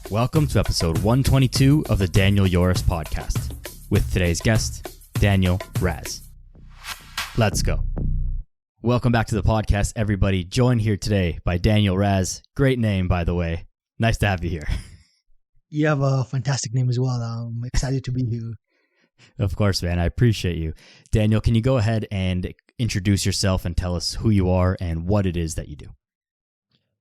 Welcome to episode 122 of the Daniel Yoris podcast with today's guest, Daniel Raz. Let's go. Welcome back to the podcast, everybody. Joined here today by Daniel Raz. Great name, by the way. Nice to have you here. You have a fantastic name as well. I'm excited to be here. Of course, man. I appreciate you. Daniel, can you go ahead and introduce yourself and tell us who you are and what it is that you do?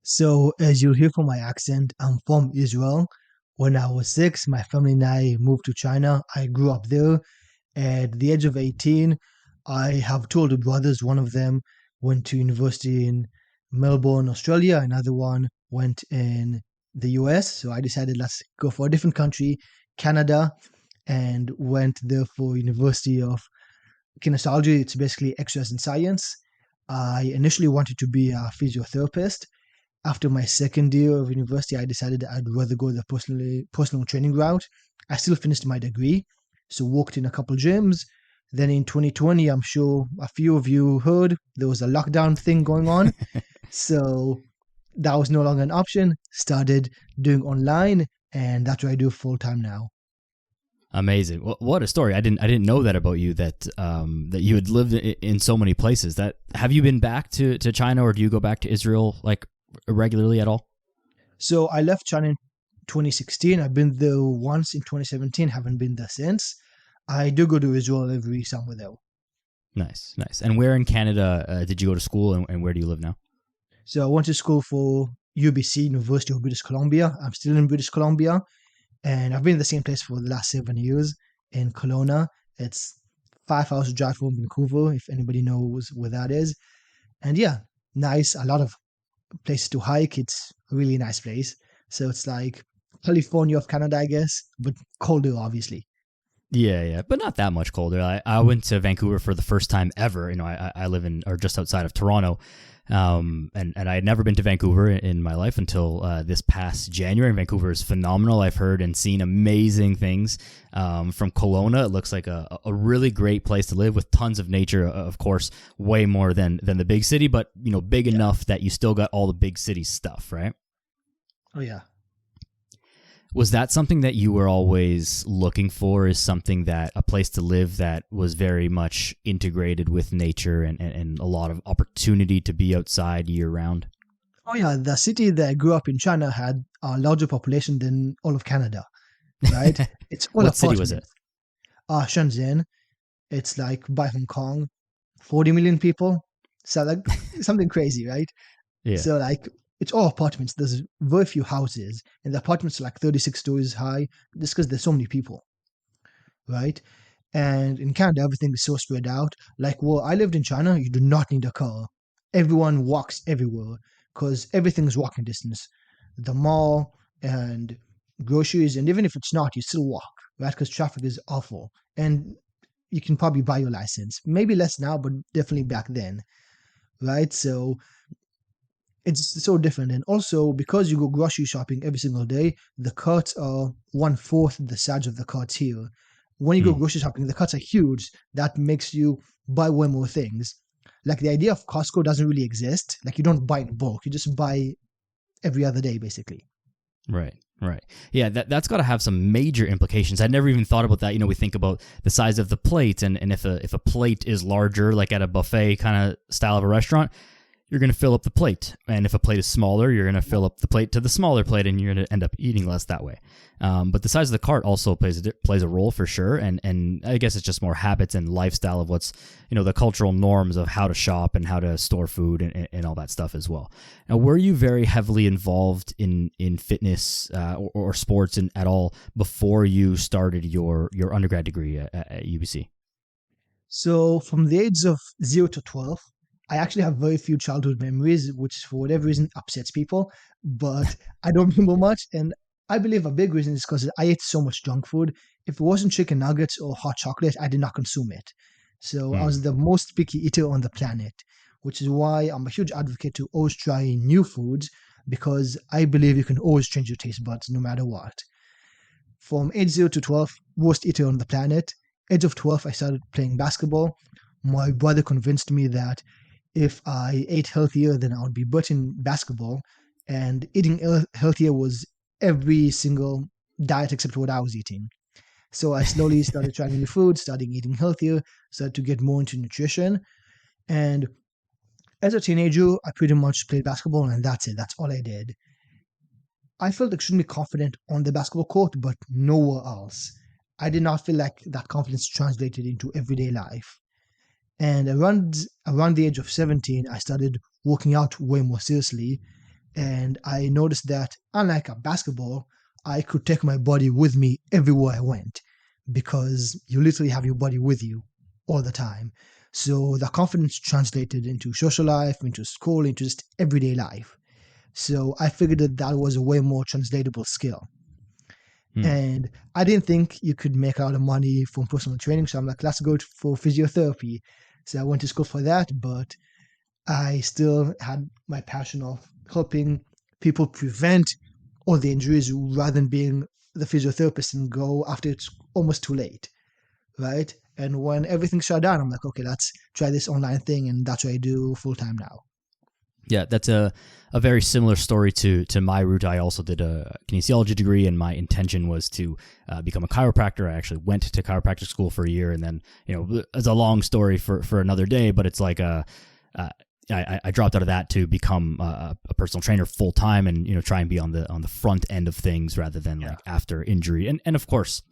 So, as you'll hear from my accent, I'm from Israel. When I was 6, my family and I moved to China. I grew up there. At the age of 18, I have two older brothers. One of them went to university in Melbourne, Australia. Another one went in the US. So I decided let's go for a different country, Canada, and went there for University of Kinesiology. It's basically exercise and science. I initially wanted to be a physiotherapist. After my second year of university, I decided I'd rather go the personal training route. I still finished my degree, so worked in a couple gyms. Then in 2020, I'm sure a few of you heard, there was a lockdown thing going on. So that was no longer an option. Started doing online, and that's what I do full time now. Amazing. What a story. I didn't know that about you, that you had lived in so many places. Have you been back to China, or do you go back to Israel like regularly at all? So I left China in 2016. I've been there once in 2017, haven't been there since. I do go to Israel every summer though. Nice. And where in Canada did you go to school, and where do you live now? So I went to school for UBC, University of British Columbia. I'm still in British Columbia, and I've been in the same place for the last 7 years in Kelowna. It's 5 hours drive from Vancouver, if anybody knows where that is. And yeah, nice. A lot of places to hike. It's a really nice place. So it's like California of Canada, I guess, but colder, obviously. Yeah, but not that much colder. I went to Vancouver for the first time ever. You know, I live in, or just outside of Toronto, and I had never been to Vancouver in my life until this past January. And Vancouver is phenomenal. I've heard and seen amazing things from Kelowna. It looks like a really great place to live with tons of nature, of course, way more than the big city, but you know, big enough that you still got all the big city stuff, right? Oh yeah. Was that something that you were always looking for, is something that a place to live that was very much integrated with nature and a lot of opportunity to be outside year round? Oh yeah, the city that I grew up in China had a larger population than all of Canada, right? It's all What city was it? Shenzhen. It's like by Hong Kong, 40 million people. So like something crazy, right? Yeah. So like it's all apartments. There's very few houses, and the apartments are like 36 stories high just because there's so many people, right? And in Canada, everything is so spread out. Like where I lived in China, you do not need a car. Everyone walks everywhere because everything's walking distance. The mall and groceries, and even if it's not, you still walk, right? Because traffic is awful. And you can probably buy your license. Maybe less now, but definitely back then, right? So it's so different. And also, because you go grocery shopping every single day, the carts are 1/4 the size of the carts here. When you go grocery shopping, the carts are huge. That makes you buy way more things. Like the idea of Costco doesn't really exist. Like you don't buy in bulk. You just buy every other day, basically. Right. Yeah, that's got to have some major implications. I'd never even thought about that. You know, we think about the size of the plate, and if a plate is larger, like at a buffet kind of style of a restaurant, you're going to fill up the plate. And if a plate is smaller, you're going to fill up the plate to the smaller plate, and you're going to end up eating less that way. But the size of the cart also plays a role for sure. And I guess it's just more habits and lifestyle of what's, you know, the cultural norms of how to shop and how to store food and all that stuff as well. Now, were you very heavily involved in fitness or sports at all before you started your undergrad degree at UBC? So from the age of 0 to 12, I actually have very few childhood memories, which for whatever reason upsets people, but I don't remember much. And I believe a big reason is because I ate so much junk food. If it wasn't chicken nuggets or hot chocolate, I did not consume it. So I was the most picky eater on the planet, which is why I'm a huge advocate to always try new foods, because I believe you can always change your taste buds no matter what. From age 0 to 12, worst eater on the planet. Age of 12, I started playing basketball. My brother convinced me that if I ate healthier, then I would be better in basketball. And eating healthier was every single diet except what I was eating. So I slowly started trying new food, started eating healthier, started to get more into nutrition. And as a teenager, I pretty much played basketball and that's it. That's all I did. I felt extremely confident on the basketball court, but nowhere else. I did not feel like that confidence translated into everyday life. And around the age of 17, I started working out way more seriously. And I noticed that unlike a basketball, I could take my body with me everywhere I went because you literally have your body with you all the time. So the confidence translated into social life, into school, into just everyday life. So I figured that that was a way more translatable skill. Hmm. And I didn't think you could make a lot of money from personal training. So I'm like, let's go for physiotherapy. So I went to school for that, but I still had my passion of helping people prevent all the injuries rather than being the physiotherapist and go after it's almost too late, right? And when everything shut down, I'm like, okay, let's try this online thing, and that's what I do full time now. Yeah, that's a very similar story to my route. I also did a kinesiology degree, and my intention was to become a chiropractor. I actually went to chiropractic school for a year, and then, it's a long story for another day, but it's like I dropped out of that to become a personal trainer full time, and try and be on the front end of things rather than like after injury. And of course,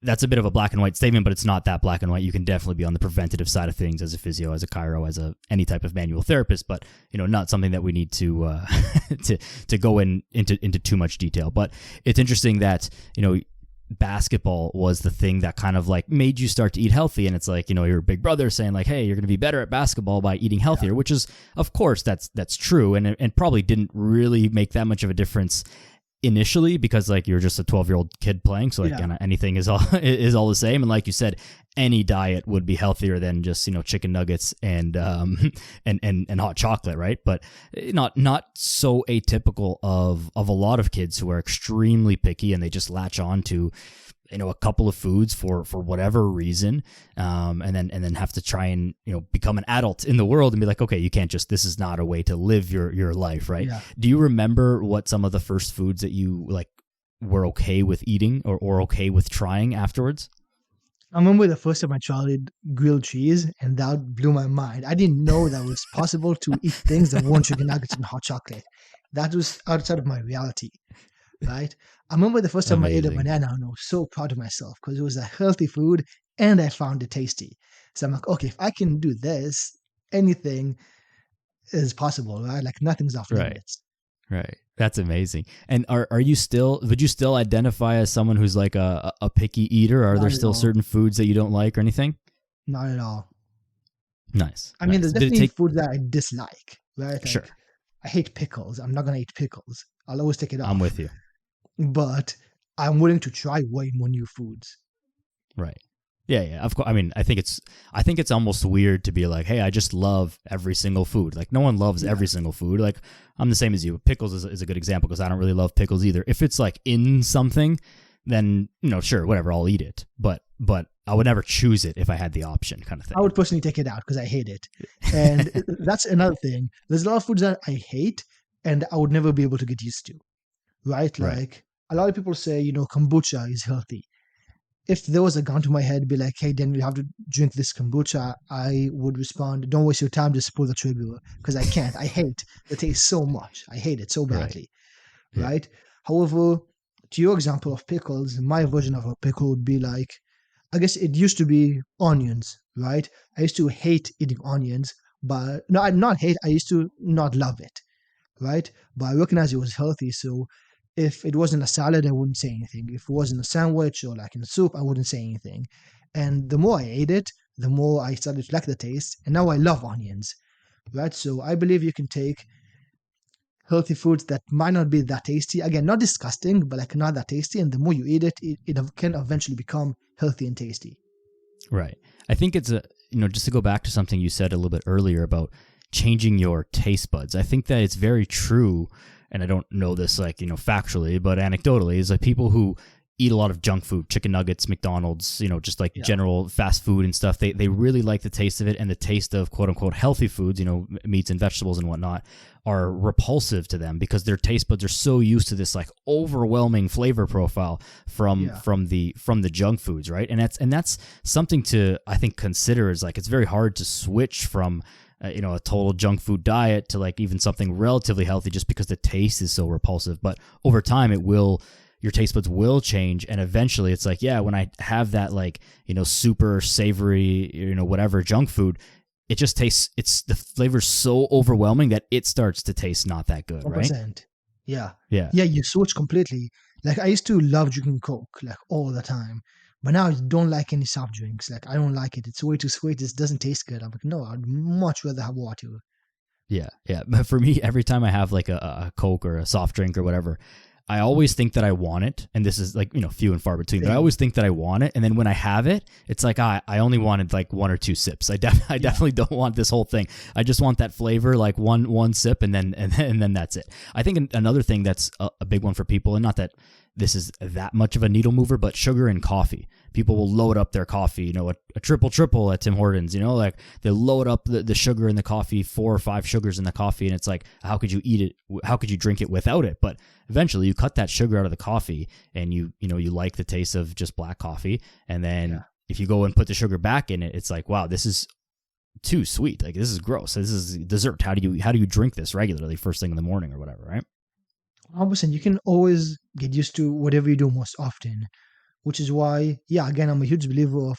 that's a bit of a black and white statement, but it's not that black and white. You can definitely be on the preventative side of things as a physio, as a chiro, as any type of manual therapist, but not something that we need to to go into too much detail. But it's interesting that basketball was the thing that kind of like made you start to eat healthy, and it's like your big brother saying like, hey, you're going to be better at basketball by eating healthier, which is, of course, that's true, and probably didn't really make that much of a difference initially because like you're just a 12-year-old kid playing, so like anything is all the same, and like you said, any diet would be healthier than just chicken nuggets and hot chocolate, right? But not so atypical of a lot of kids who are extremely picky and they just latch on to a couple of foods for whatever reason, and then have to try and become an adult in the world and be like, okay, you can't just, this is not a way to live your life, right? Do you remember what some of the first foods that you like were okay with eating or okay with trying afterwards? I remember the first time I tried grilled cheese, and that blew my mind. I didn't know that it was possible to eat things that weren't chicken nuggets and hot chocolate. That was outside of my reality, right? I remember the first time I ate a Amazing. banana, and I was so proud of myself because it was a healthy food and I found it tasty. So I'm like, okay, if I can do this, anything is possible, right? Like nothing's off limits. Right. That's amazing. And would you still identify as someone who's like a picky eater? Are there still certain foods that you don't like or anything? Not at all. Nice. I mean, there's definitely foods that I dislike, right? Like, sure. I hate pickles. I'm not going to eat pickles. I'll always take it off. I'm with you. But I'm willing to try way more new foods. Right. Yeah. Of course. I mean, I think it's almost weird to be like, hey, I just love every single food. Like no one loves every single food. Like I'm the same as you. Pickles is a good example because I don't really love pickles either. If it's like in something, then sure, whatever, I'll eat it. But I would never choose it if I had the option, kind of thing. I would personally take it out because I hate it. And that's another thing. There's a lot of foods that I hate and I would never be able to get used to. Right? Like a lot of people say, kombucha is healthy. If there was a gun to my head, be like, hey, then you have to drink this kombucha, I would respond, don't waste your time, just pull the trigger. Because I can't. I hate the taste so much. I hate it so badly. Right? However, to your example of pickles, my version of a pickle would be like, I guess it used to be onions, right? I used to hate eating onions, but no, not hate, I used to not love it, right? But I recognized it was healthy, so if it wasn't a salad, I wouldn't say anything. If it wasn't a sandwich or like in a soup, I wouldn't say anything. And the more I ate it, the more I started to like the taste. And now I love onions, right? So I believe you can take healthy foods that might not be that tasty. Again, not disgusting, but like not that tasty. And the more you eat it, it can eventually become healthy and tasty. Right. I think it's just to go back to something you said a little bit earlier about changing your taste buds. I think that it's very true. And I don't know this like, factually, but anecdotally, is like people who eat a lot of junk food, chicken nuggets, McDonald's, just like Yeah. general fast food and stuff. They really like the taste of it, and the taste of quote unquote healthy foods, meats and vegetables and whatnot, are repulsive to them because their taste buds are so used to this like overwhelming flavor profile from the junk foods, right? And that's something to, I think, consider, is like it's very hard to switch from a total junk food diet to like even something relatively healthy just because the taste is so repulsive. But over time your taste buds will change, and eventually it's like, yeah, when I have that like, super savory, whatever junk food, it just tastes, the flavor's so overwhelming that it starts to taste not that good, right? 100%. Yeah. Yeah. Yeah, you switch completely. Like I used to love drinking Coke like all the time. But now I don't like any soft drinks. Like I don't like it. It's way too sweet. It doesn't taste good. I'm like, no, I'd much rather have water. Yeah. Yeah. But for me, every time I have like a Coke or a soft drink or whatever, I always think that I want it, and this is like, few and far between, but I always think that I want it, and then when I have it, it's like, I only wanted like one or two sips. I definitely don't want this whole thing. I just want that flavor, like one sip, and then that's it. I think another thing that's a big one for people, and not that this is that much of a needle mover, but sugar in coffee. People will load up their coffee, a triple at Tim Hortons, like they load up the sugar in the coffee, 4 or 5 sugars in the coffee. And it's like, how could you eat it? How could you drink it without it? But eventually you cut that sugar out of the coffee, and you like the taste of just black coffee. And then if you go and put the sugar back in it, it's like, wow, this is too sweet. Like, this is gross. This is dessert. How do you drink this regularly first thing in the morning or whatever, right? 100%. You can always get used to whatever you do most often, which is why, again, I'm a huge believer of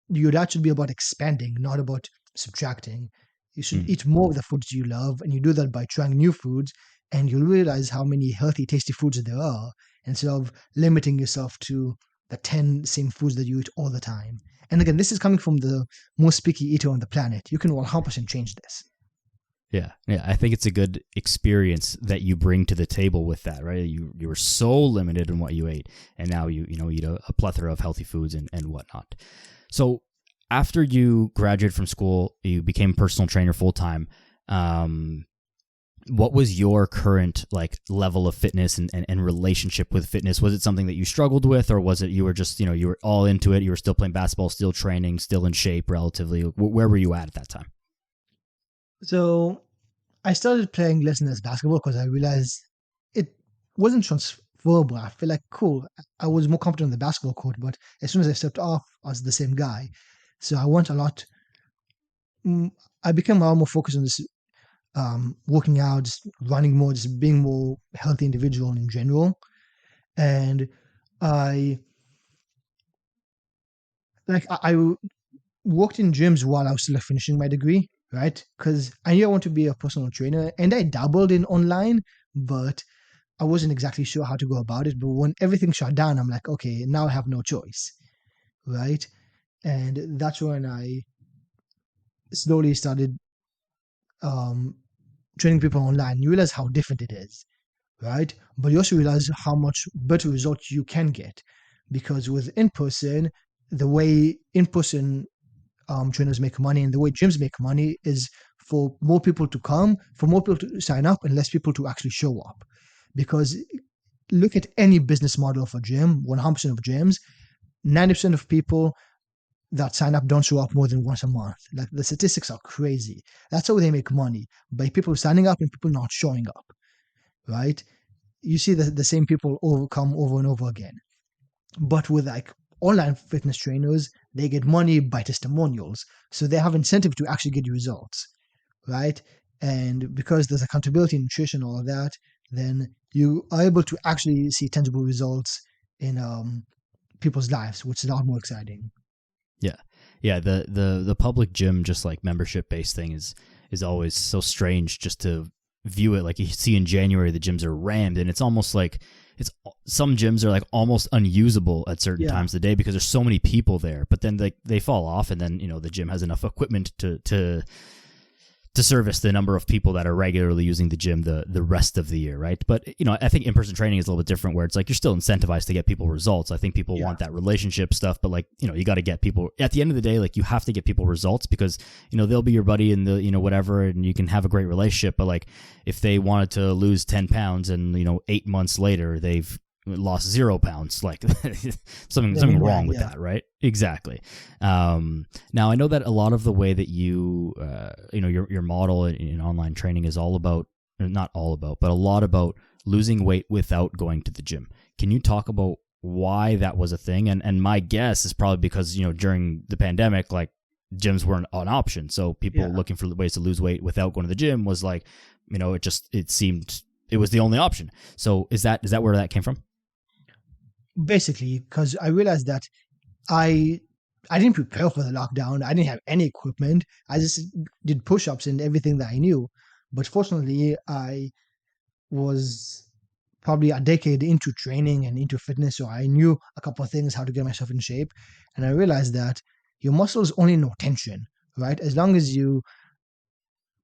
your diet should be about expanding, not about subtracting. You should eat more of the foods you love, and you do that by trying new foods, and you'll realize how many healthy, tasty foods there are, instead of limiting yourself to the 10 same foods that you eat all the time. And again, this is coming from the most picky eater on the planet. You can 100% change this. Yeah. I think it's a good experience that you bring to the table with that, right? You were so limited in what you ate, and now you eat a plethora of healthy foods and whatnot. So after you graduated from school, you became a personal trainer full time. What was your current like level of fitness and relationship with fitness? Was it something that you struggled with, or was it you were just you were all into it? You were still playing basketball, still training, still in shape relatively. Where were you at that time? So I started playing less and less basketball because I realized it wasn't transferable. I feel like, cool, I was more competent on the basketball court, but as soon as I stepped off, I was the same guy. So I went a lot. I became a lot more focused on this, working out, just running more, just being more healthy individual in general. And I worked in gyms while I was still finishing my degree, right? Because I knew I want to be a personal trainer, and I dabbled in online, but I wasn't exactly sure how to go about it. But when everything shut down, I'm like, okay, now I have no choice, right? And that's when I slowly started training people online. You realize how different it is, right? But you also realize how much better results you can get, because with in person, the way in person trainers make money and the way gyms make money is for more people to come, for more people to sign up, and less people to actually show up. Because look at any business model of a gym, 100% of gyms, 90% of people that sign up don't show up more than once a month. Like, the statistics are crazy. That's how they make money, by people signing up and people not showing up, right? You see the same people come over and over again. But with like online fitness trainers, they get money by testimonials. So they have incentive to actually get results, right? And because there's accountability in nutrition, all of that, then you are able to actually see tangible results in people's lives, which is a lot more exciting. Yeah. The public gym, just like membership based thing is always so strange just to view it. Like, you see in January, the gyms are rammed, and it's almost like some gyms are like almost unusable at certain times of the day because there's so many people there. But then they fall off, and then the gym has enough equipment to service the number of people that are regularly using the gym the rest of the year, right? But I think in-person training is a little bit different, where it's like you're still incentivized to get people results. I think people want that relationship stuff, but like you got to get people at the end of the day. Like, you have to get people results, because they'll be your buddy and the whatever, and you can have a great relationship. But like, if they wanted to lose 10 pounds and 8 months later they've lost 0 pounds. Like The something boomerang, wrong with yeah. that, right? Exactly. Now I know that a lot of the way that your model in online training is all about, or not all about, but a lot about losing weight without going to the gym. Can you talk about why that was a thing? And my guess is probably because, during the pandemic, like gyms weren't an option. So people Yeah. looking for ways to lose weight without going to the gym was like, it seemed it was the only option. So is that where that came from? Basically, because I realized that I I didn't prepare for the lockdown. I didn't have any equipment. I just did push-ups and everything that I knew. But fortunately, I was probably a decade into training and into fitness, so I knew a couple of things how to get myself in shape. And I realized that your muscles only know tension, right? As long as you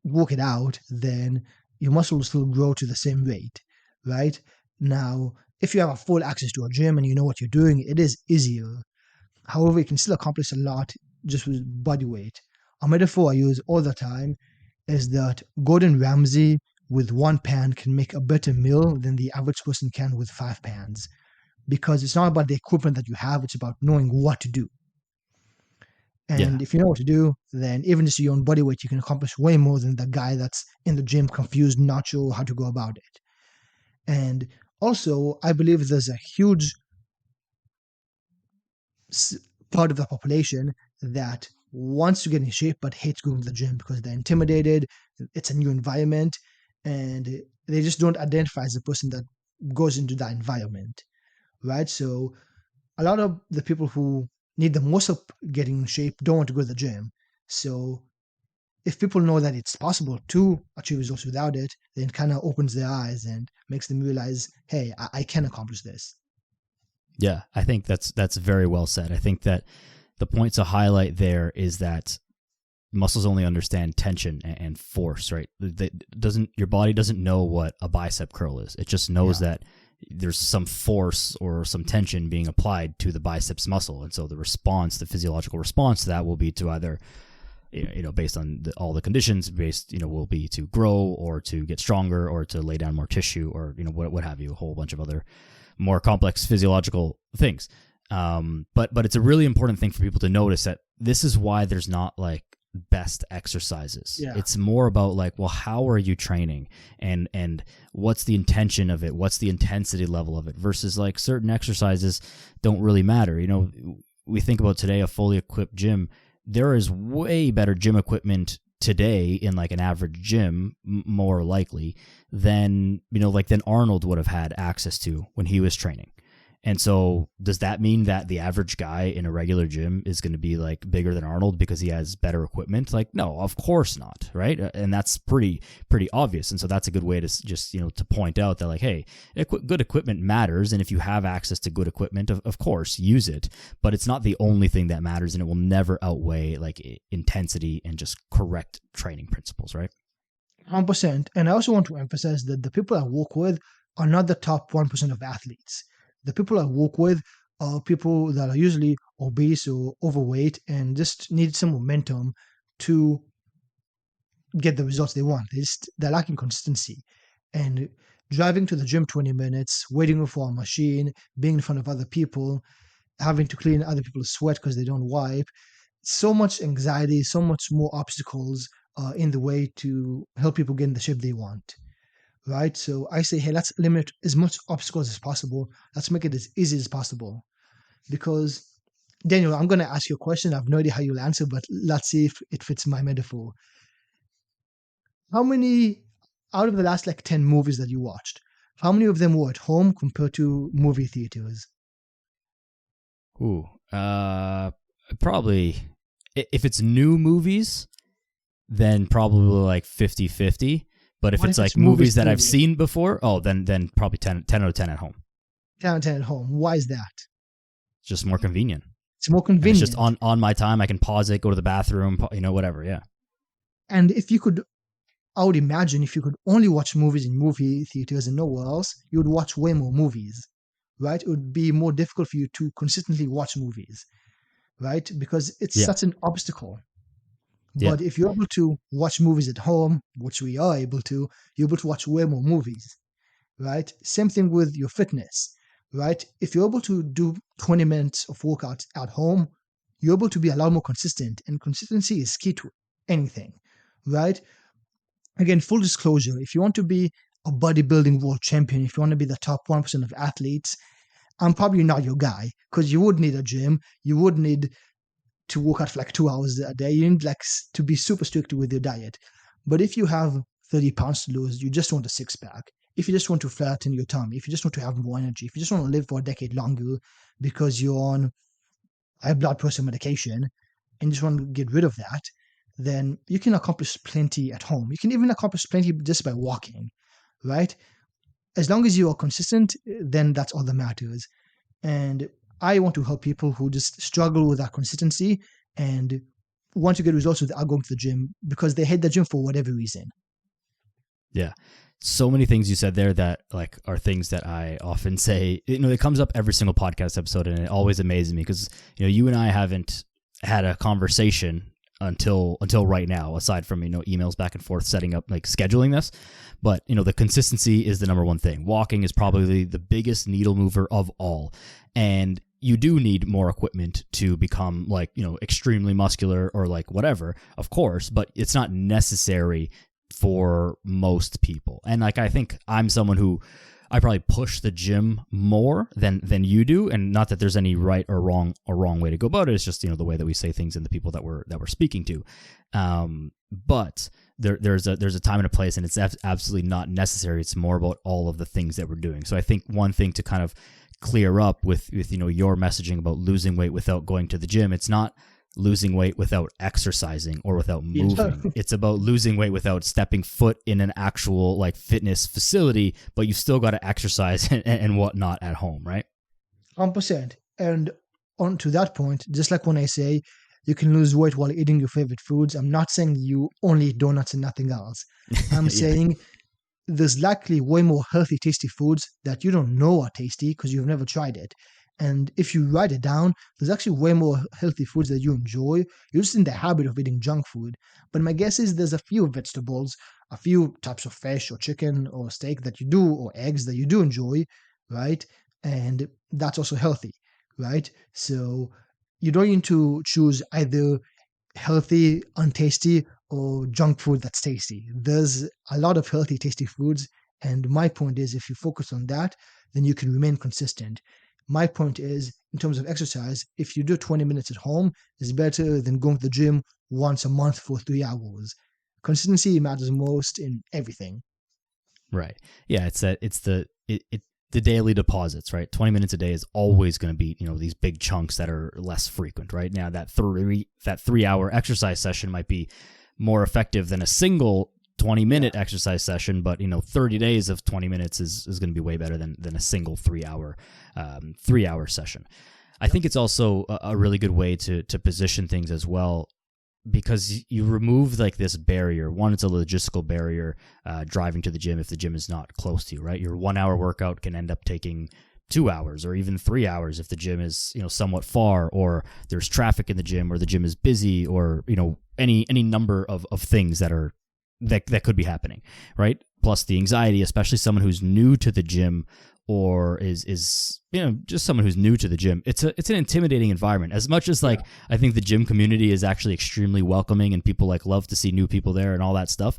work it out, then your muscles still grow to the same rate, right? Now, if you have a full access to a gym and you know what you're doing, it is easier. However, you can still accomplish a lot just with body weight. A metaphor I use all the time is that Gordon Ramsay with 1 pan can make a better meal than the average person can with 5 pans. Because it's not about the equipment that you have, it's about knowing what to do. Yeah. And if you know what to do, then even just your own body weight, you can accomplish way more than the guy that's in the gym confused, not sure how to go about it. And also, I believe there's a huge part of the population that wants to get in shape but hates going to the gym because they're intimidated. It's a new environment, and they just don't identify as a person that goes into that environment, right? So a lot of the people who need the most help getting in shape don't want to go to the gym. So if people know that it's possible to achieve results without it, then it kind of opens their eyes and makes them realize, hey, I can accomplish this. Yeah, I think that's very well said. I think that the point to highlight there is that muscles only understand tension and force, right? Your body doesn't know what a bicep curl is. It just knows Yeah. that there's some force or some tension being applied to the biceps muscle, and so the physiological response to that will be to either, based on all the conditions, will be to grow or to get stronger or to lay down more tissue or what have you, a whole bunch of other more complex physiological things. But it's a really important thing for people to notice that this is why there's not like best exercises. Yeah. It's more about like, well, how are you training and what's the intention of it? What's the intensity level of it versus like certain exercises don't really matter. We think about today, a fully equipped gym. There is way better gym equipment today in like an average gym, more likely than than Arnold would have had access to when he was training. And so does that mean that the average guy in a regular gym is going to be like bigger than Arnold because he has better equipment? Like, no, of course not, right? And that's pretty obvious. And so that's a good way to just to point out that like, hey, good equipment matters, and if you have access to good equipment, of course, use it. But it's not the only thing that matters, and it will never outweigh like intensity and just correct training principles, right? 100%. And I also want to emphasize that the people I work with are not the top 1% of athletes. The people I work with are people that are usually obese or overweight and just need some momentum to get the results they want. They're lacking consistency. And driving to the gym 20 minutes, waiting for a machine, being in front of other people, having to clean other people's sweat because they don't wipe, so much anxiety, so much more obstacles in the way to help people get in the shape they want, right? So I say, hey, let's limit as much obstacles as possible. Let's make it as easy as possible. Because, Daniel, I'm going to ask you a question. I have no idea how you'll answer, but let's see if it fits my metaphor. How many, out of the last like 10 movies that you watched, how many of them were at home compared to movie theaters? Ooh, probably if it's new movies, then probably like 50-50. But if What it's if it's like movies movies that I've period? seen before, oh, then probably 10 out of 10 at home. 10 out of 10 at home. Why is that? It's just more convenient. It's more And it's just convenient. on my time. I can pause it, go to the bathroom, whatever. Yeah. And if you could, I would imagine if you could only watch movies in movie theaters and nowhere else, you would watch way more movies, right? It would be more difficult for you to consistently watch movies, right? Because it's Yeah. such an obstacle. Yeah. But if you're able to watch movies at home, which we are able to, you're able to watch way more movies, right? Same thing with your fitness. right? If you're able to do 20 minutes of workouts at home, you're able to be a lot more consistent, and consistency is key to anything, right? Again, full disclosure, if you want to be a bodybuilding world champion, if you want to be the top 1% of athletes, I'm probably not your guy because you would need a gym. You would need to work out for like 2 hours a day. You need like to be super strict with your diet. But if you have 30 pounds to lose, you just want a six pack. If you just want to flatten your tummy, if you just want to have more energy, if you just want to live for a decade longer because you're on high blood pressure medication and just want to get rid of that, then you can accomplish plenty at home. You can even accomplish plenty just by walking, right? As long as you are consistent, then that's all that matters. And I want to help people who just struggle with that consistency and want to get results without going to the gym because they hate the gym for whatever reason. Yeah. So many things you said there that like are things that I often say, it comes up every single podcast episode, and it always amazes me because, you and I haven't had a conversation until right now, aside from, emails back and forth, setting up, like scheduling this. But, the consistency is the number one thing. Walking is probably the biggest needle mover of all. And you do need more equipment to become like, extremely muscular or like whatever, of course, but it's not necessary for most people. And like, I think I'm someone who I probably push the gym more than you do, and not that there's any right or wrong way to go about it. It's just the way that we say things and the people that we're speaking to. But there's a time and a place, and it's absolutely not necessary. It's more about all of the things that we're doing. So I think one thing to kind of clear up with your messaging about losing weight without going to the gym, it's not losing weight without exercising or without moving. It's about losing weight without stepping foot in an actual like fitness facility, but you still got to exercise and whatnot at home, right? 100%. And on to that point, just like when I say you can lose weight while eating your favorite foods, I'm not saying you only eat donuts and nothing else. I'm Yeah. saying there's likely way more healthy, tasty foods that you don't know are tasty because you've never tried it. And if you write it down, there's actually way more healthy foods that you enjoy. You're just in the habit of eating junk food. But my guess is there's a few vegetables, a few types of fish or chicken or steak that you do, or eggs that you do enjoy, right? And that's also healthy, right? So you don't need to choose either healthy, untasty, or junk food that's tasty. There's a lot of healthy, tasty foods. And my point is, if you focus on that, then you can remain consistent. My point is, in terms of exercise, if you do 20 minutes at home, is better than going to the gym once a month for 3 hours. Consistency matters most in everything. Right. Yeah. The daily deposits, right? 20 minutes a day is always going to be, these big chunks that are less frequent, right? Now that 3 hour exercise session might be more effective than a single 20-minute exercise session, but 30 days of 20 minutes is going to be way better than a single 3 hour session. I think it's also a really good way to position things as well, because you remove like this barrier. One, it's a logistical barrier, driving to the gym if the gym is not close to you, right? Your 1 hour workout can end up taking 2 hours or even 3 hours if the gym is, somewhat far, or there's traffic in the gym, or the gym is busy, or, any number of things that could be happening, right? Plus the anxiety, especially someone who's new to the gym, or is just someone who's new to the gym. It's an intimidating environment. As much as like I think the gym community is actually extremely welcoming and people like love to see new people there and all that stuff,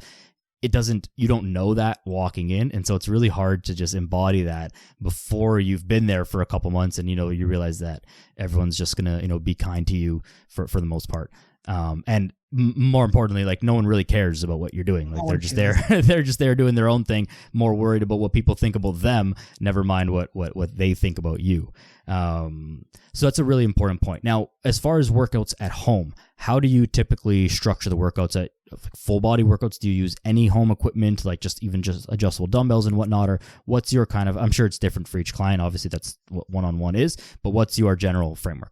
you don't know that walking in, and so it's really hard to just embody that before you've been there for a couple months, and you realize that everyone's just gonna be kind to you for the most part. And more importantly, like no one really cares about what you're doing. Like they're just there, they're just there doing their own thing, more worried about what people think about them, never mind what they think about you. So that's a really important point. Now, as far as workouts at home, how do you typically structure the workouts at full body workouts? Do you use any home equipment, like just adjustable dumbbells and whatnot, or what's your kind of, I'm sure it's different for each client. Obviously that's what one-on-one is, but what's your general framework?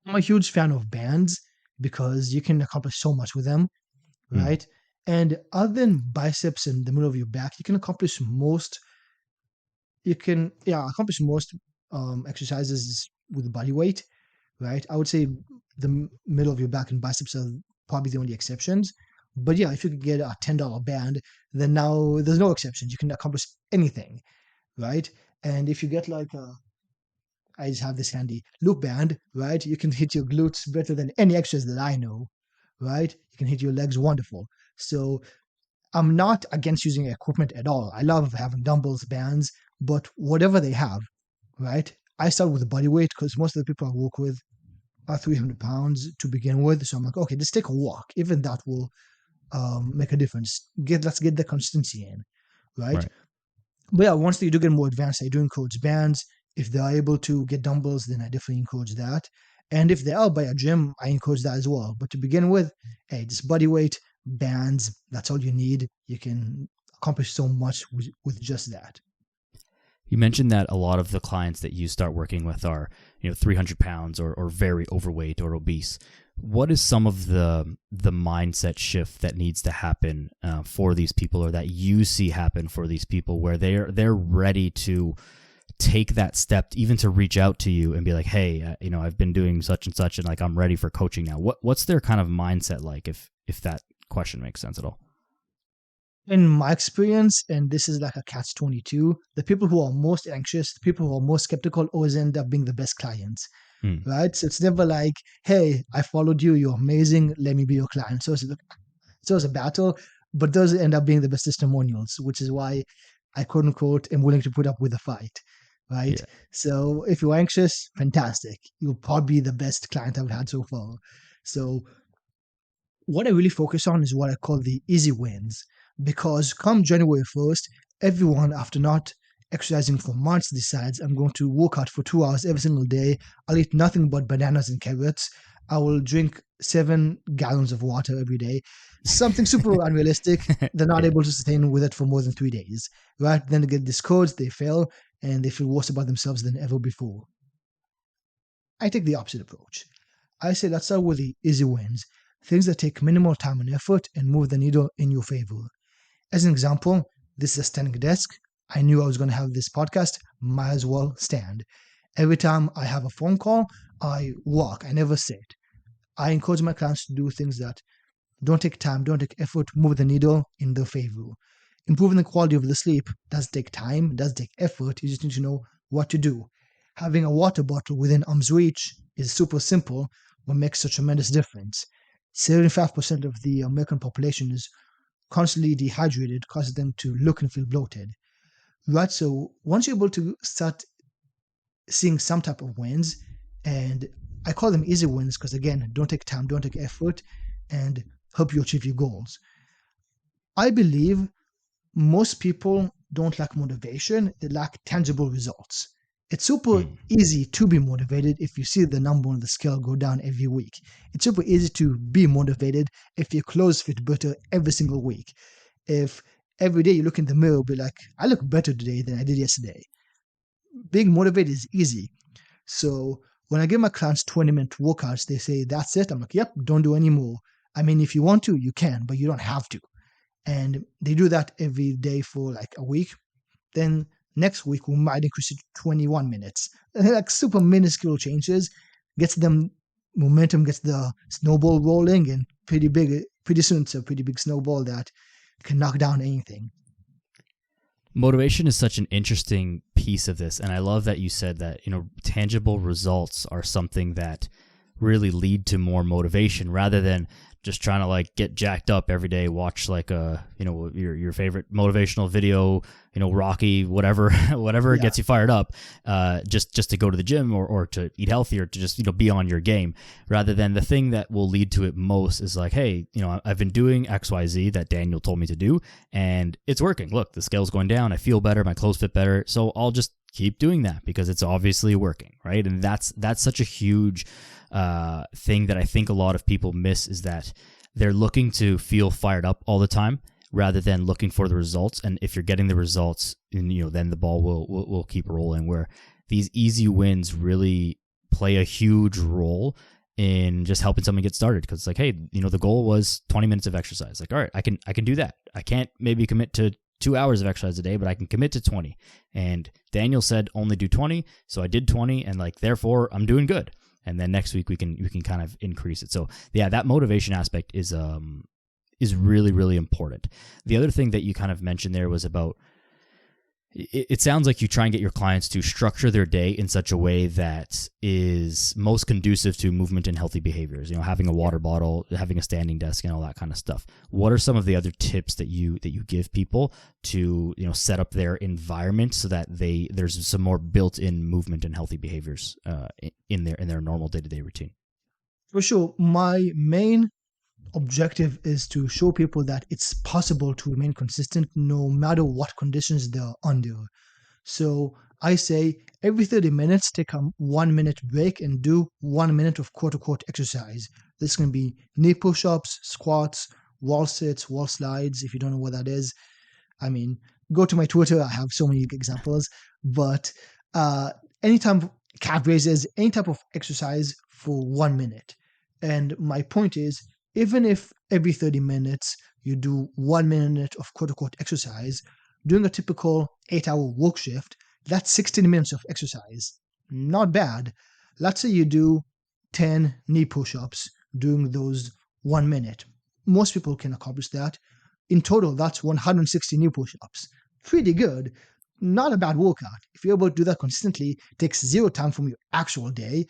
I'm a huge fan of bands because you can accomplish so much with them, right? And other than biceps in the middle of your back, you can accomplish most. You can accomplish most exercises with body weight, right? I would say the middle of your back and biceps are probably the only exceptions. But yeah, if you could get a $10 band, then now there's no exceptions. You can accomplish anything, right? And if you get like I just have this handy loop band, right? You can hit your glutes better than any extras that I know, right? You can hit your legs wonderful. So I'm not against using equipment at all. I love having dumbbells, bands, but whatever they have, right? I start with the body weight because most of the people I work with are 300 pounds to begin with. So I'm like, okay, just take a walk. Even that will make a difference. Let's get the consistency in, right? Right. But yeah, once they do get more advanced, I do encourage bands. If they are able to get dumbbells, then I definitely encourage that. And if they are by a gym, I encourage that as well. But to begin with, hey, just body weight, bands, that's all you need. You can accomplish so much with just that. You mentioned that a lot of the clients that you start working with are, 300 pounds or very overweight or obese. What is some of the mindset shift that needs to happen for these people, or that you see happen for these people, where they're ready to take that step, even to reach out to you and be like, hey, I've been doing such and such, and like I'm ready for coaching now. What's their kind of mindset like, if that question makes sense at all? In my experience, and this is like a catch-22, the people who are most anxious, the people who are most skeptical always end up being the best clients, Hmm. right? So it's never like, hey, I followed you, you're amazing, let me be your client. So it's a battle, but those end up being the best testimonials, which is why I quote unquote am willing to put up with the fight, right? Yeah. So if you're anxious, fantastic. You'll probably be the best client I've had so far. So what I really focus on is what I call the easy wins. Because come January 1st, everyone, after not exercising for months, decides I'm going to work out for 2 hours every single day. I'll eat nothing but bananas and carrots. I will drink 7 gallons of water every day. Something super unrealistic. They're not Yeah. able to sustain with it for more than 3 days, right? Then they get discouraged, they fail, and they feel worse about themselves than ever before. I take the opposite approach. I say let's start with the easy wins, things that take minimal time and effort and move the needle in your favor. As an example, this is a standing desk. I knew I was going to have this podcast, might as well stand. Every time I have a phone call, I walk, I never sit. I encourage my clients to do things that don't take time, don't take effort, move the needle in their favor. Improving the quality of the sleep does take time, does take effort. You just need to know what to do. Having a water bottle within arm's reach is super simple, but makes a tremendous difference. 75% of the American population is constantly dehydrated, causes them to look and feel bloated. Right? So once you're able to start seeing some type of wins, and I call them easy wins because again, don't take time, don't take effort, and help you achieve your goals. I believe most people don't lack motivation, they lack tangible results. It's super Hmm. easy to be motivated if you see the number on the scale go down every week. It's super easy to be motivated if your clothes fit better every single week. If every day you look in the mirror, be like, I look better today than I did yesterday. Being motivated is easy. So when I give my clients 20-minute workouts, they say, that's it. I'm like, yep, don't do any more. I mean, if you want to, you can, but you don't have to. And they do that every day for like a week. Then next week we might increase it to 21 minutes. Like super minuscule changes gets them momentum, gets the snowball rolling, and pretty soon it's a pretty big snowball that can knock down anything. Motivation is such an interesting piece of this, and I love that you said that, tangible results are something that really lead to more motivation rather than just trying to like get jacked up every day, watch like your favorite motivational video, Rocky, whatever Yeah. gets you fired up, just to go to the gym or to eat healthy or to just be on your game, rather than the thing that will lead to it most is like, hey, I've been doing XYZ that Daniel told me to do and it's working. Look, the scale's going down, I feel better, my clothes fit better, so I'll just keep doing that because it's obviously working, right? And that's such a huge thing that I think a lot of people miss, is that they're looking to feel fired up all the time rather than looking for the results. And if you're getting the results, then the ball will keep rolling. Where these easy wins really play a huge role in just helping someone get started, because it's like, hey, the goal was 20 minutes of exercise. Like, all right, I can do that. I can't maybe commit to 2 hours of exercise a day, but I can commit to 20. And Daniel said only do 20, so I did 20, and like therefore I'm doing good. And then next week we can kind of increase it. So yeah, that motivation aspect is really, really important. The other thing that you kind of mentioned there was about it sounds like you try and get your clients to structure their day in such a way that is most conducive to movement and healthy behaviors, having a water bottle, having a standing desk, and all that kind of stuff. What are some of the other tips that you give people to, set up their environment so that there's some more built-in movement and healthy behaviors in their normal day-to-day routine? For sure. My main objective is to show people that it's possible to remain consistent no matter what conditions they're under. So I say every 30 minutes, take a 1 minute break and do 1 minute of quote unquote exercise. This can be knee push ups, squats, wall sits, wall slides. If you don't know what that is, I mean, go to my Twitter. I have so many examples. But anytime calf raises, any type of exercise for 1 minute. And my point is, even if every 30 minutes you do 1 minute of quote unquote exercise, doing a typical 8-hour work shift, that's 16 minutes of exercise. Not bad. Let's say you do 10 knee push ups during those 1 minute. Most people can accomplish that. In total, that's 160 knee push ups. Pretty good. Not a bad workout. If you're able to do that consistently, it takes zero time from your actual day,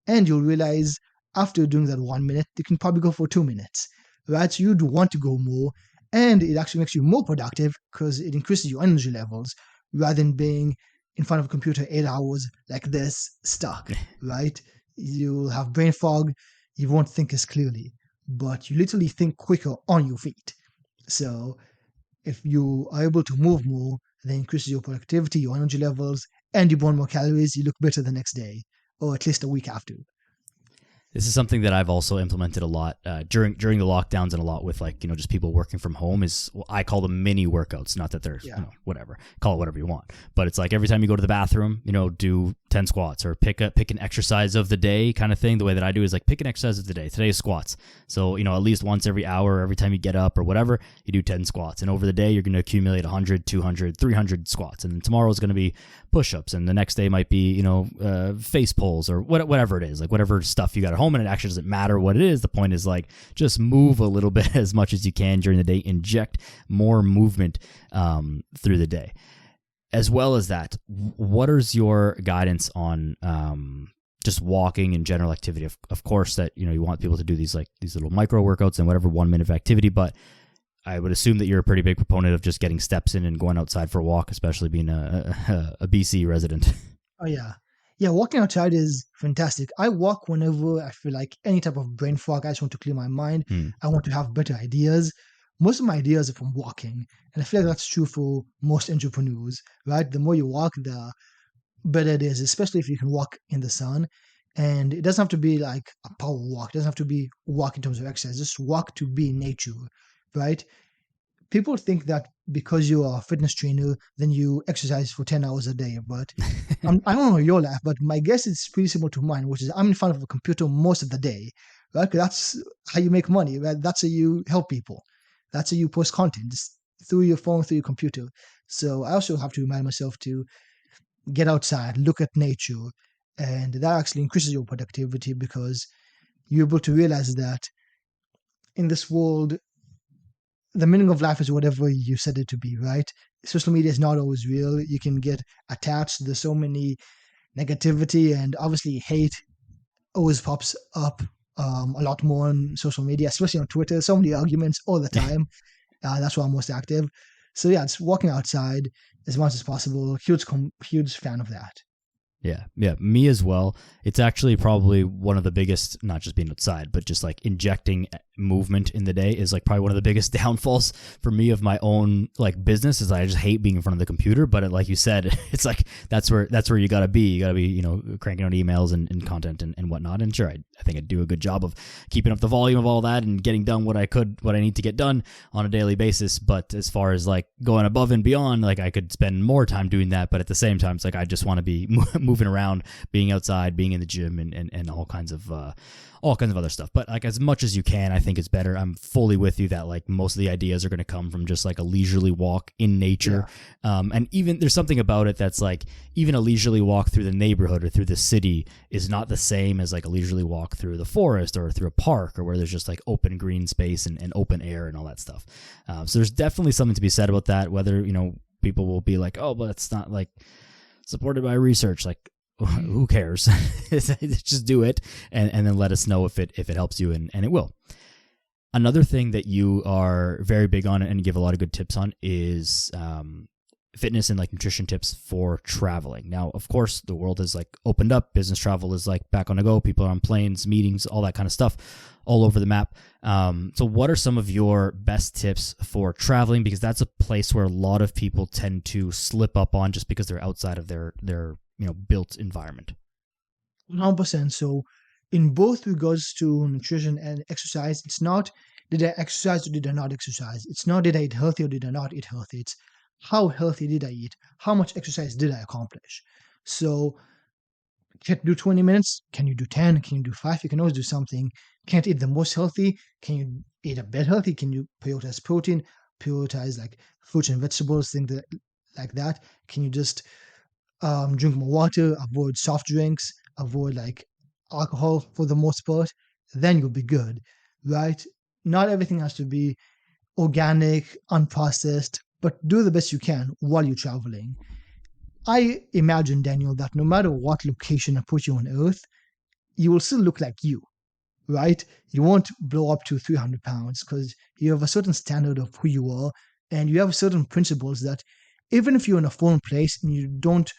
and you'll realize after doing that 1 minute, you can probably go for 2 minutes, right? So you'd want to go more, and it actually makes you more productive because it increases your energy levels rather than being in front of a computer 8 hours like this, stuck, right? You'll have brain fog, you won't think as clearly, but you literally think quicker on your feet. So if you are able to move more, then increases your productivity, your energy levels, and you burn more calories, you look better the next day, or at least a week after. This is something that I've also implemented a lot during the lockdowns, and a lot with just people working from home. Is I call them mini workouts. Not that they're whatever, call it whatever you want, but it's like every time you go to the bathroom, do 10 squats or pick an exercise of the day kind of thing. The way that I do is like pick an exercise of the day. Today is squats, so at least once every hour, every time you get up or whatever, you do 10 squats, and over the day you're going to accumulate 100, 200, 300 squats, and tomorrow is going to be push-ups, and the next day might be face pulls or whatever it is, like whatever stuff you got at home. And it actually doesn't matter what it is. The point is like just move a little bit as much as you can during the day. Inject more movement through the day. As well as that, what is your guidance on just walking and general activity? Of course that you want people to do these little micro workouts and whatever 1 minute of activity, but I would assume that you're a pretty big proponent of just getting steps in and going outside for a walk, especially being a BC resident. Oh yeah. Yeah, walking outside is fantastic. I walk whenever I feel like any type of brain fog. I just want to clear my mind. I want to have better ideas. Most of my ideas are from walking. And I feel like that's true for most entrepreneurs, right? The more you walk, the better it is, especially if you can walk in the sun. And it doesn't have to be like a power walk. It doesn't have to be walk in terms of exercise. Just walk to be in nature, right? People think that because you are a fitness trainer, then you exercise for 10 hours a day. But I don't know your life, but my guess is pretty similar to mine, which is I'm in front of a computer most of the day, right? 'Cause that's how you make money, right? That's how you help people. That's how you post content, just through your phone, through your computer. So I also have to remind myself to get outside, look at nature, and that actually increases your productivity because you're able to realize that in this world, the meaning of life is whatever you said it to be, right? Social media is not always real. You can get attached. There's so many negativity, and obviously hate always pops up a lot more on social media, especially on Twitter. So many arguments all the time. That's why I'm most active. So yeah, it's walking outside as much as possible. Huge fan of that. Yeah, me as well. It's actually probably one of the biggest, not just being outside, but just like injecting movement in the day is like probably one of the biggest downfalls for me of my own like business. Is I just hate being in front of the computer. But like you said, it's like that's where you gotta be. You gotta be cranking out emails and content and whatnot. And sure, I think I do a good job of keeping up the volume of all that and getting done what I need to get done on a daily basis. But as far as like going above and beyond, like I could spend more time doing that. But at the same time, it's like I just want to be moving around, being outside, being in the gym, and all kinds of other stuff. But like as much as you can, I think it's better. I'm fully with you that like most of the ideas are going to come from just like a leisurely walk in nature. Yeah. And even there's something about it that's like even a leisurely walk through the neighborhood or through the city is not the same as like a leisurely walk through the forest or through a park or where there's just like open green space and open air and all that stuff. So there's definitely something to be said about that, whether, people will be like, oh, but it's not like supported by research. Like, who cares? Just do it, and then let us know if it helps you, and it will. Another thing that you are very big on and give a lot of good tips on is fitness and like nutrition tips for traveling. Now, of course, the world is like opened up. Business travel is like back on the go. People are on planes, meetings, all that kind of stuff all over the map. So what are some of your best tips for traveling? Because that's a place where a lot of people tend to slip up on just because they're outside of their built environment. 100%. So in both regards to nutrition and exercise, it's not did I exercise or did I not exercise? It's not did I eat healthy or did I not eat healthy? It's how healthy did I eat? How much exercise did I accomplish? So can you do 20 minutes? Can you do 10? Can you do 5? You can always do something. Can't eat the most healthy. Can you eat a bit healthy? Can you prioritize protein? Prioritize like fruits and vegetables, things like that. Can you just drink more water, avoid soft drinks, avoid like alcohol for the most part? Then you'll be good, right? Not everything has to be organic, unprocessed, but do the best you can while you're traveling. I imagine, Daniel, that no matter what location I put you on Earth, you will still look like you, right? You won't blow up to 300 pounds because you have a certain standard of who you are and you have certain principles that even if you're in a foreign place and you don't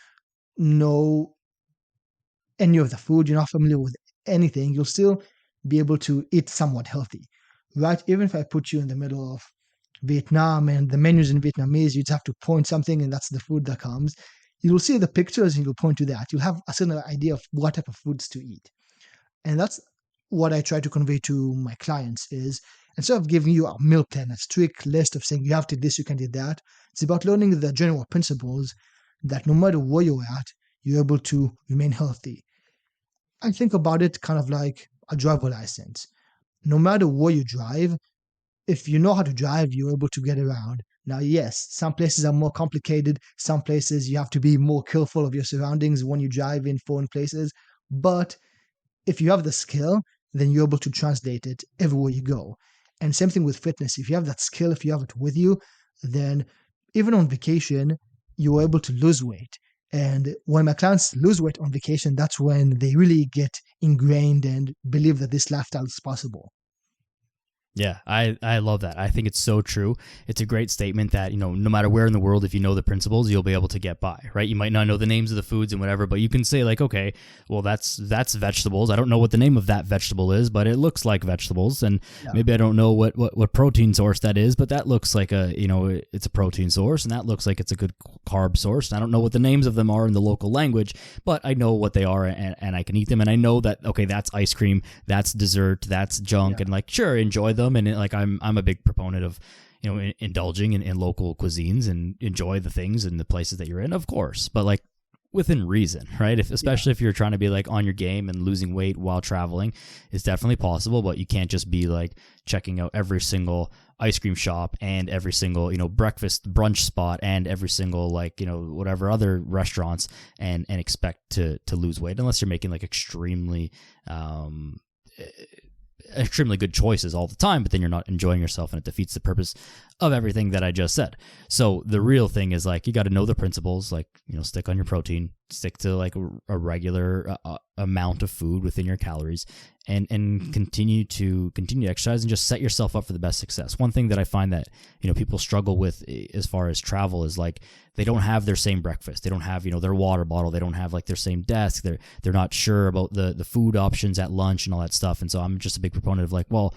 know any of the food, you're not familiar with anything, you'll still be able to eat somewhat healthy, right? Even if I put you in the middle of Vietnam and the menus in Vietnamese, you'd have to point something and that's the food that comes. You'll see the pictures and you'll point to that. You'll have a certain idea of what type of foods to eat. And that's what I try to convey to my clients is instead of giving you a meal plan, a strict list of saying you have to do this, you can do that, it's about learning the general principles that no matter where you're at, you're able to remain healthy. I think about it kind of like a driver license. No matter where you drive, if you know how to drive, you're able to get around. Now, yes, some places are more complicated. Some places you have to be more careful of your surroundings when you drive in foreign places. But if you have the skill, then you're able to translate it everywhere you go. And same thing with fitness. If you have that skill, if you have it with you, then even on vacation, you're able to lose weight. And when my clients lose weight on vacation, that's when they really get ingrained and believe that this lifestyle is possible. Yeah, I love that. I think it's so true. It's a great statement that, no matter where in the world, if you know the principles, you'll be able to get by, right? You might not know the names of the foods and whatever, but you can say like, okay, well, that's vegetables. I don't know what the name of that vegetable is, but it looks like vegetables. And maybe I don't know what protein source that is, but that looks like it's a protein source and that looks like it's a good carb source. And I don't know what the names of them are in the local language, but I know what they are and I can eat them. And I know that, okay, that's ice cream, that's dessert, that's junk. And like, sure, enjoy them. And I'm a big proponent of indulging in local cuisines and enjoy the things and the places that you're in, of course, but like within reason, right? Especially if you're trying to be like on your game and losing weight while traveling, it's definitely possible, but you can't just be like checking out every single ice cream shop and every single breakfast brunch spot and every single whatever other restaurants and expect to lose weight unless you're making like extremely good choices all the time, but then you're not enjoying yourself and it defeats the purpose of everything that I just said. So the real thing is like, you got to know the principles, like, stick on your protein, stick to like a regular amount of food within your calories and continue to exercise and just set yourself up for the best success. One thing that I find that, people struggle with as far as travel is like, they don't have their same breakfast. They don't have, their water bottle. They don't have like their same desk. They're not sure about the food options at lunch and all that stuff. And so I'm just a big proponent of like, well,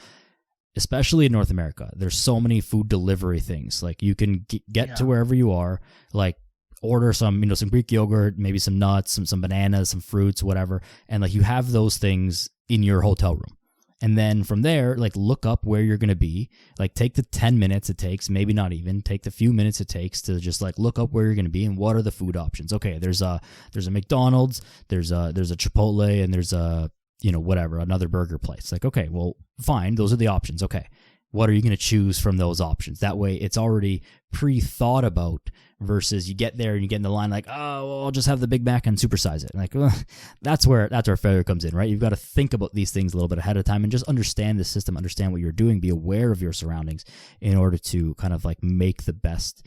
especially in North America, there's so many food delivery things. Like you can get to wherever you are, like order some, some Greek yogurt, maybe some nuts, some bananas, some fruits, whatever. And like you have those things in your hotel room. And then from there, like look up where you're going to be, like take the 10 minutes it takes, maybe not even take the few minutes it takes to just like look up where you're going to be and what are the food options. Okay. There's a McDonald's, there's a Chipotle, and there's a, whatever, another burger place. Like, okay, well, fine. Those are the options. Okay. What are you going to choose from those options? That way it's already pre-thought about versus you get there and you get in the line like, oh, well, I'll just have the Big Mac and supersize it. Like, well, that's where failure comes in, right? You've got to think about these things a little bit ahead of time and just understand the system, understand what you're doing, be aware of your surroundings in order to kind of like make the best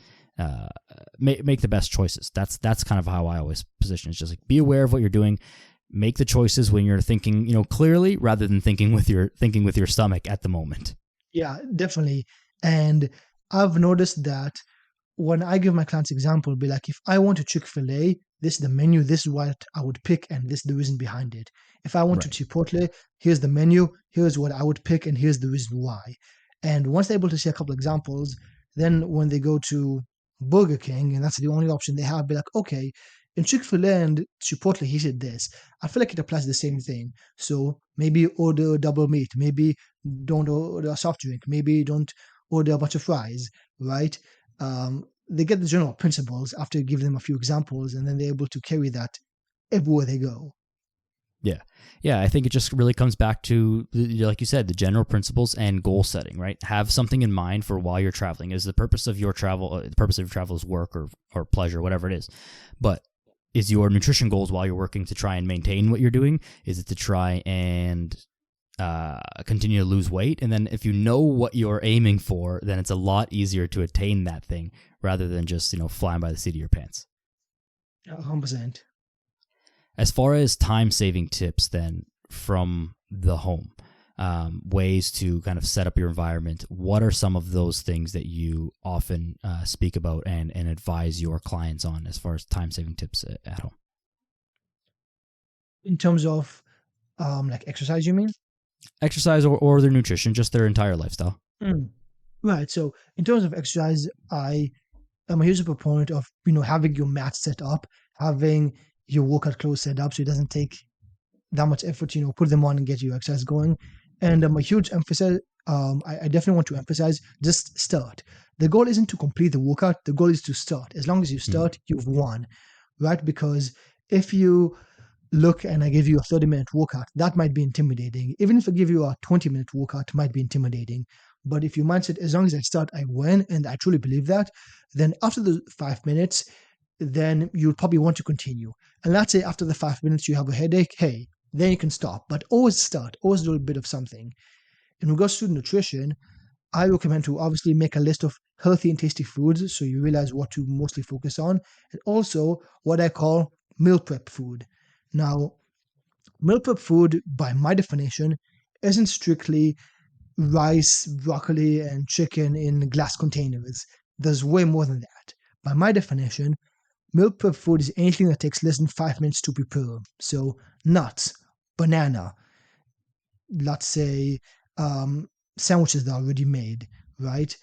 make the best choices. That's kind of how I always position it. It's just like, be aware of what you're doing, make the choices when you're thinking, clearly, rather than thinking with your stomach at the moment. Yeah, definitely. And I've noticed that when I give my clients example, be like, if I want a Chick-fil-A, this is the menu, this is what I would pick, and this is the reason behind it. If I want to Right. Chipotle, here's the menu, here's what I would pick, and here's the reason why. And once they're able to see a couple examples, then when they go to Burger King, and that's the only option they have, be like, okay, in Chick-fil-A and Chipotle, he said this. I feel like it applies the same thing. So maybe order double meat, maybe don't order a soft drink, maybe don't order a bunch of fries, right? They get the general principles after giving them a few examples, and then they're able to carry that everywhere they go. Yeah. Yeah. I think it just really comes back to, like you said, the general principles and goal setting, right? Have something in mind for while you're traveling. Is the purpose of your travel, the purpose of your travel is work or pleasure, whatever it is. But is your nutrition goals while you're working to try and maintain what you're doing? Is it to try and continue to lose weight? And then if you know what you're aiming for, then it's a lot easier to attain that thing rather than just, flying by the seat of your pants. 100%. As far as time-saving tips, then, from the home, ways to kind of set up your environment, what are some of those things that you often speak about and advise your clients on as far as time-saving tips at home? In terms of like exercise, you mean? Exercise or their nutrition, just their entire lifestyle. Mm. Right. So in terms of exercise, I am a huge proponent of having your mat set up, having your workout clothes set up, so it doesn't take that much effort. Put them on and get your exercise going. And a huge emphasis. I definitely want to emphasize, just start. The goal isn't to complete the workout. The goal is to start. As long as you start, you've won, right? Because if you look and I give you a 30-minute workout, that might be intimidating. Even if I give you a 20-minute workout, it might be intimidating. But if your mindset, as long as I start, I win, and I truly believe that, then after the 5 minutes, then you'll probably want to continue. And let's say after the 5 minutes you have a headache, hey, then you can stop. But always start, always do a bit of something. In regards to nutrition, I recommend to obviously make a list of healthy and tasty foods so you realize what to mostly focus on, and also what I call meal prep food. Now, meal prep food, by my definition, isn't strictly rice, broccoli, and chicken in glass containers. There's way more than that. By my definition, meal prep food is anything that takes less than 5 minutes to prepare. So, nuts, banana, let's say sandwiches that are already made, right?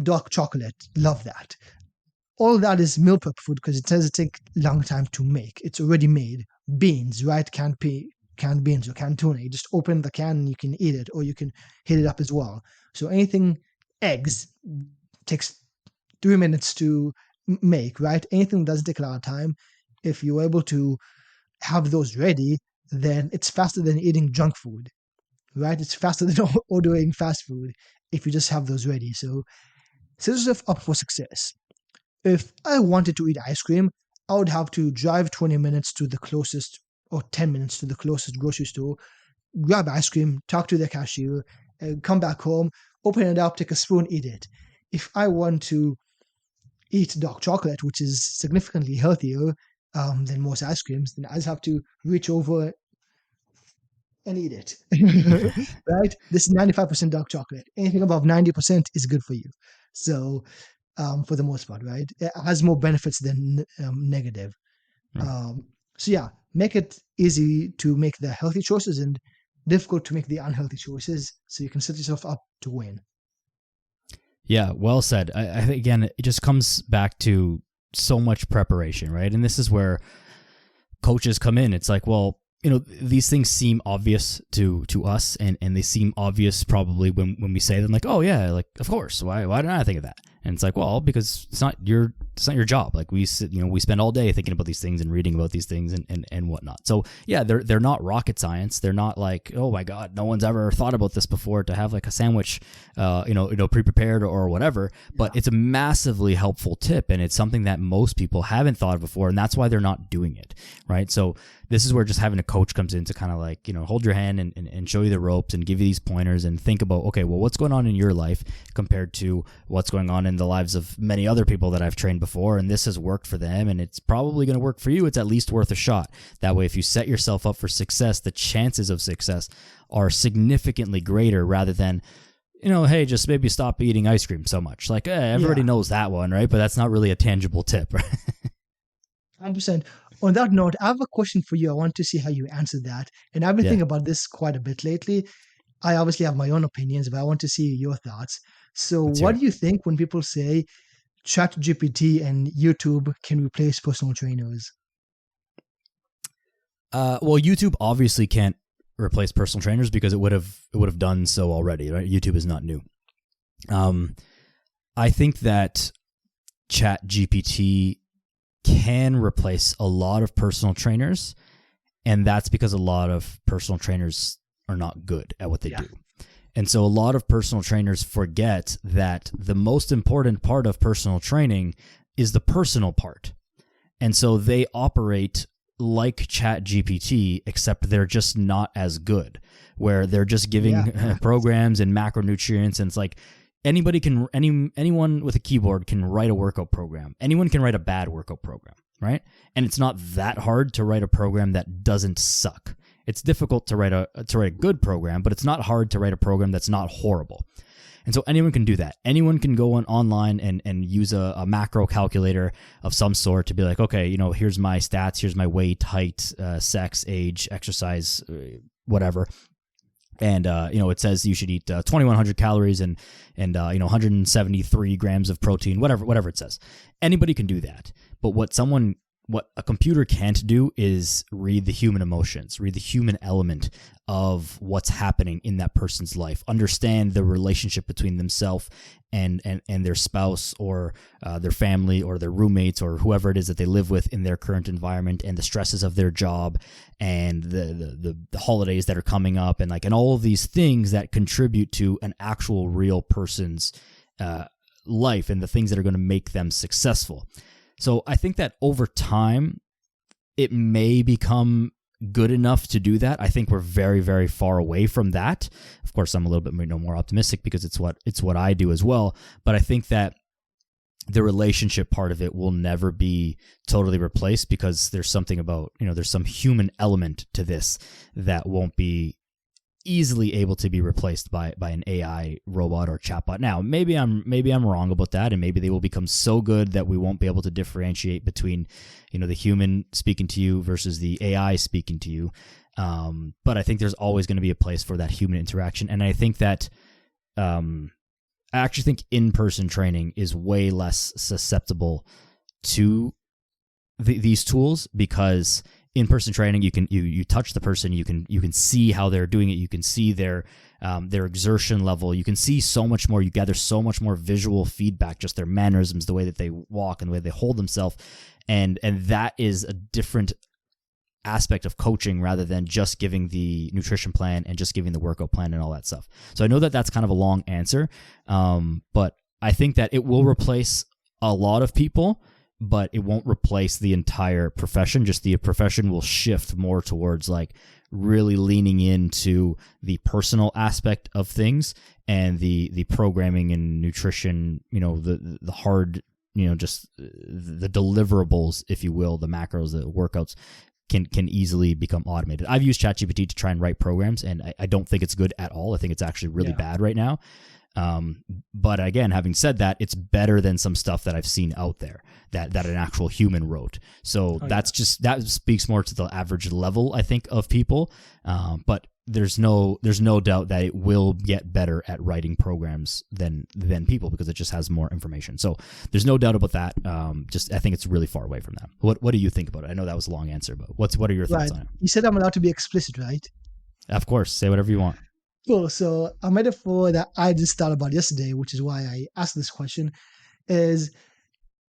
Dark chocolate, love that. All that is meal prep food because it doesn't take long time to make. It's already made. Beans, right? Canned beans or canned tuna. You just open the can and you can eat it, or you can heat it up as well. So anything, eggs, takes 3 minutes to make, right? Anything that doesn't take a lot of time. If you're able to have those ready, then it's faster than eating junk food, right? It's faster than ordering fast food if you just have those ready. So set yourself up for success. If I wanted to eat ice cream, I would have to drive 20 minutes to the closest, or 10 minutes to the closest grocery store, grab ice cream, talk to the cashier, come back home, open it up, take a spoon, eat it. If I want to eat dark chocolate, which is significantly healthier than most ice creams, then I just have to reach over and eat it. Right? This is 95% dark chocolate. Anything above 90% is good for you. So, for the most part, right? It has more benefits than negative. So yeah, make it easy to make the healthy choices and difficult to make the unhealthy choices, so you can set yourself up to win. Yeah, well said. I think, again, it just comes back to so much preparation, right? And this is where coaches come in. It's like, well, these things seem obvious to us, and they seem obvious probably when we say them, like, oh yeah, like, of course, why didn't I think of that? And it's like, well, because it's not your job. Like, we spend all day thinking about these things and reading about these things and whatnot. So yeah, they're not rocket science. They're not like, oh my God, no one's ever thought about this before, to have like a sandwich, pre-prepared or whatever. But it's a massively helpful tip, and it's something that most people haven't thought of before, and that's why they're not doing it, right? So this is where just having a coach comes in to kind of like, hold your hand and show you the ropes and give you these pointers and think about, okay, well, what's going on in your life compared to what's going on in the lives of many other people that I've trained before, and this has worked for them, and it's probably going to work for you. It's at least worth a shot. That way, if you set yourself up for success, the chances of success are significantly greater rather than, hey, just maybe stop eating ice cream so much. Like, everybody knows that one, right? But that's not really a tangible tip, right? 100%. On that note, I have a question for you. I want to see how you answer that. And I've been Yeah. thinking about this quite a bit lately. I obviously have my own opinions, but I want to see your thoughts. So, Let's hear what it. do you think when people say ChatGPT and YouTube can replace personal trainers? Well, YouTube obviously can't replace personal trainers because it would have done so already, right? YouTube is not new. I think that ChatGPT can replace a lot of personal trainers, and that's because a lot of personal trainers are not good at what they do. And so a lot of personal trainers forget that the most important part of personal training is the personal part. And so they operate like ChatGPT, except they're just not as good, where they're just giving programs and macronutrients, and it's like anyone with a keyboard can write a workout program. Anyone can write a bad workout program, right? And it's not that hard to write a program that doesn't suck. It's difficult to write a good program, but it's not hard to write a program that's not horrible. And so anyone can do that. Anyone can go online and use a macro calculator of some sort to be like, okay, here's my stats, here's my weight, height, sex, age, exercise, whatever. And, it says you should eat 2,100 calories and 173 grams of protein, whatever it says. Anybody can do that. But what a computer can't do is read the human emotions, read the human element of what's happening in that person's life, understand the relationship between themselves and their spouse or their family or their roommates or whoever it is that they live with in their current environment, and the stresses of their job and the holidays that are coming up, and all of these things that contribute to an actual real person's life and the things that are going to make them successful. So I think that over time, it may become good enough to do that. I think we're very, very far away from that. Of course, I'm a little bit more optimistic because it's what I do as well. But I think that the relationship part of it will never be totally replaced because there's something about, there's some human element to this that won't be easily able to be replaced by an AI robot or chatbot. Now, maybe I'm wrong about that, and maybe they will become so good that we won't be able to differentiate between, the human speaking to you versus the AI speaking to you. But I think there's always going to be a place for that human interaction, and I think that, I actually think in-person training is way less susceptible to these tools because in-person training, you touch the person, you can see how they're doing it, you can see their exertion level, you can see so much more, you gather so much more visual feedback, just their mannerisms, the way that they walk and the way they hold themselves, and that is a different aspect of coaching rather than just giving the nutrition plan and just giving the workout plan and all that stuff. So I know that that's kind of a long answer, but I think that it will replace a lot of people, but it won't replace the entire profession. Just the profession will shift more towards really leaning into the personal aspect of things, and the programming and nutrition, the hard, just the deliverables, if you will, the macros, the workouts can easily become automated. I've used ChatGPT to try and write programs, and I don't think it's good at all. I think it's actually really bad right now. But again, having said that, it's better than some stuff that I've seen out there that an actual human wrote. So that speaks more to the average level, I think, of people. But there's no doubt that it will get better at writing programs than people because it just has more information. So there's no doubt about that. I think it's really far away from that. What do you think about it? I know that was a long answer, but what are your thoughts on it? You said I'm allowed to be explicit, right? Of course, say whatever you want. Cool. So a metaphor that I just thought about yesterday, which is why I asked this question, is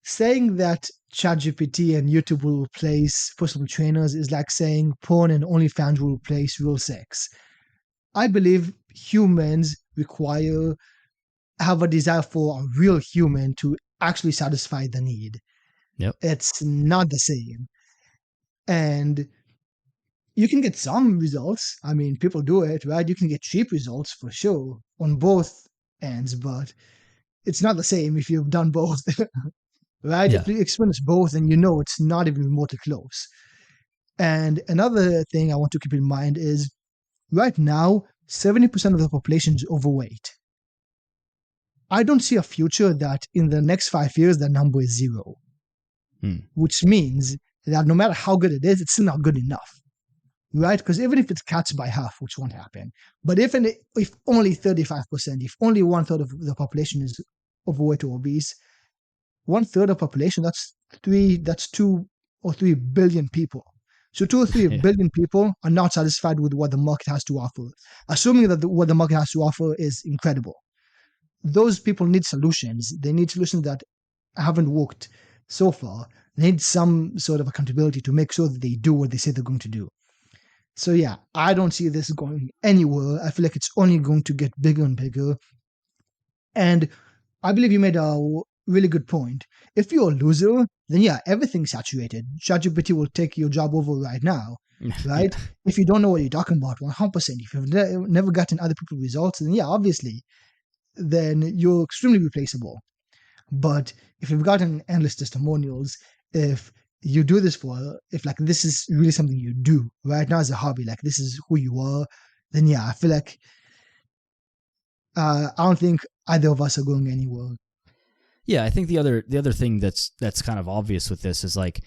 saying that ChatGPT and YouTube will replace personal trainers is like saying porn and OnlyFans will replace real sex. I believe humans have a desire for a real human to actually satisfy the need. Yep. It's not the same. And you can get some results. I mean, people do it, right? You can get cheap results for sure on both ends, but it's not the same if you've done both, right? Yeah. If you experience both, then you know it's not even remotely close. And another thing I want to keep in mind is right now, 70% of the population is overweight. I don't see a future that in the next 5 years, that number is zero, Hmm. which means that no matter how good it is, it's still not good enough, right? Because even if it's cuts by half, which won't happen, but if only 35%, if only one third of the population is overweight or obese, one third of population, that's 2 or 3 billion people. So 2 or 3 billion people are not satisfied with what the market has to offer, assuming that what the market has to offer is incredible. Those people need solutions. They need solutions that haven't worked so far. They need some sort of accountability to make sure that they do what they say they're going to do. So yeah, I don't see this going anywhere. I feel like it's only going to get bigger and bigger. And I believe you made a really good point. If you're a loser, then yeah, everything's saturated. ChatGPT will take your job over right now, Yeah. right? If you don't know what you're talking about, 100%. If you've never gotten other people's results, then yeah, obviously, then you're extremely replaceable. But if you've gotten endless testimonials, if you do this if like this is really something you do right now as a hobby, like this is who you are, then yeah, I feel like I don't think either of us are going anywhere. Yeah, I think the other thing that's kind of obvious with this is like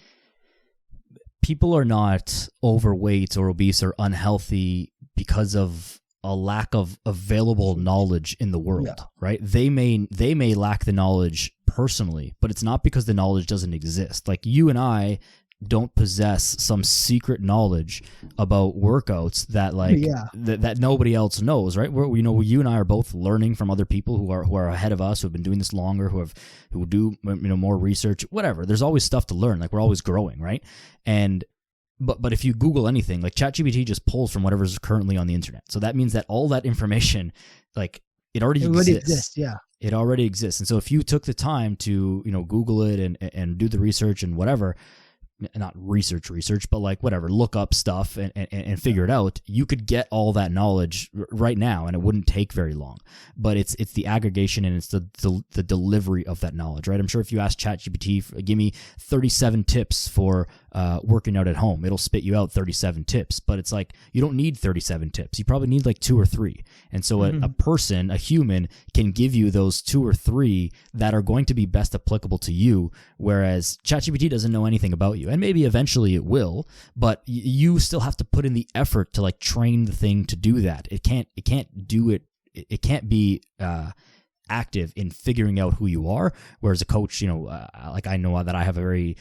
people are not overweight or obese or unhealthy because of a lack of available knowledge in the world, Yeah. right? They may lack the knowledge personally, but it's not because the knowledge doesn't exist. Like you and I don't possess some secret knowledge about workouts that Yeah. that nobody else knows, right? You and I are both learning from other people who are ahead of us, who have been doing this longer, who do more research, whatever. There's always stuff to learn. Like we're always growing, right? And but if you Google anything, like ChatGPT just pulls from whatever's currently on the internet. So that means that all that information, like it already exists. Yeah. It already exists. And so if you took the time to, Google it and do the research and whatever, not research, but like whatever, look up stuff and figure it out, you could get all that knowledge right now and it wouldn't take very long. But it's the aggregation and it's the delivery of that knowledge, right? I'm sure if you ask ChatGPT, give me 37 tips for working out at home, it'll spit you out 37 tips. But it's like, you don't need 37 tips. You probably need like 2 or 3. And so a person, a human, can give you those 2 or 3 that are going to be best applicable to you, whereas ChatGPT doesn't know anything about you. And maybe eventually it will, but you still have to put in the effort to like train the thing to do that. It can't do it. It can't be active in figuring out who you are. Whereas a coach, like I know that I have a very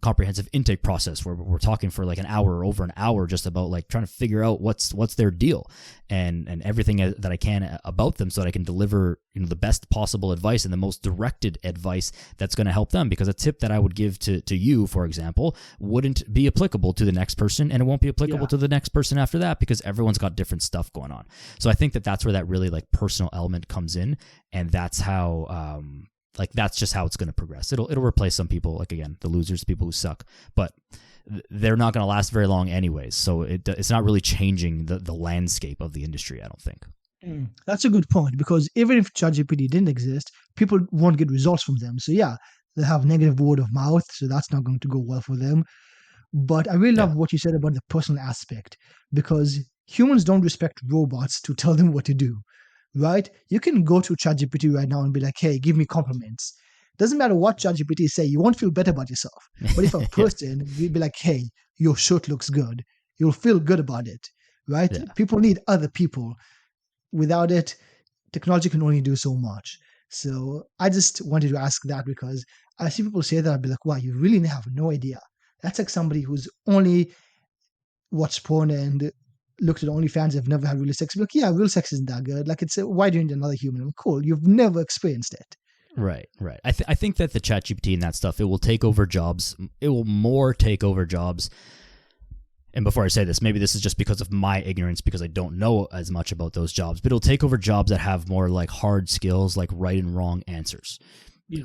comprehensive intake process where we're talking for like an hour or over an hour just about like trying to figure out what's their deal and everything that I can about them so that I can deliver the best possible advice and the most directed advice that's going to help them. Because a tip that I would give to you, for example, wouldn't be applicable to the next person, and it won't be applicable to the next person after that, because everyone's got different stuff going on. So I think that's where that really like personal element comes in, and that's how that's just how it's going to progress. It'll replace some people, like again, the losers, people who suck, but they're not going to last very long anyways. So it's not really changing the landscape of the industry, I don't think. That's a good point, because even if ChatGPT didn't exist, people won't get results from them. So yeah, they have negative word of mouth, so that's not going to go well for them. But I really Yeah. love what you said about the personal aspect, because humans don't respect robots to tell them what to do, right? You can go to ChatGPT right now and be like, hey, give me compliments. Doesn't matter what ChatGPT say, you won't feel better about yourself. But if a person, you'd be like, hey, your shirt looks good, you'll feel good about it, right? Yeah. People need other people. Without it, technology can only do so much. So I just wanted to ask that, because I see people say that, I'd be like, wow, you really have no idea. That's like somebody who's only watched porn and looked at OnlyFans, have never had real sex. Be like, yeah, real sex isn't that good. Like, why do you need another human? I'm cool. You've never experienced it. Right. I think that the ChatGPT and that stuff, it will take over jobs. It will more take over jobs. And before I say this, maybe this is just because of my ignorance, because I don't know as much about those jobs, but it'll take over jobs that have more like hard skills, like right and wrong answers. Yeah.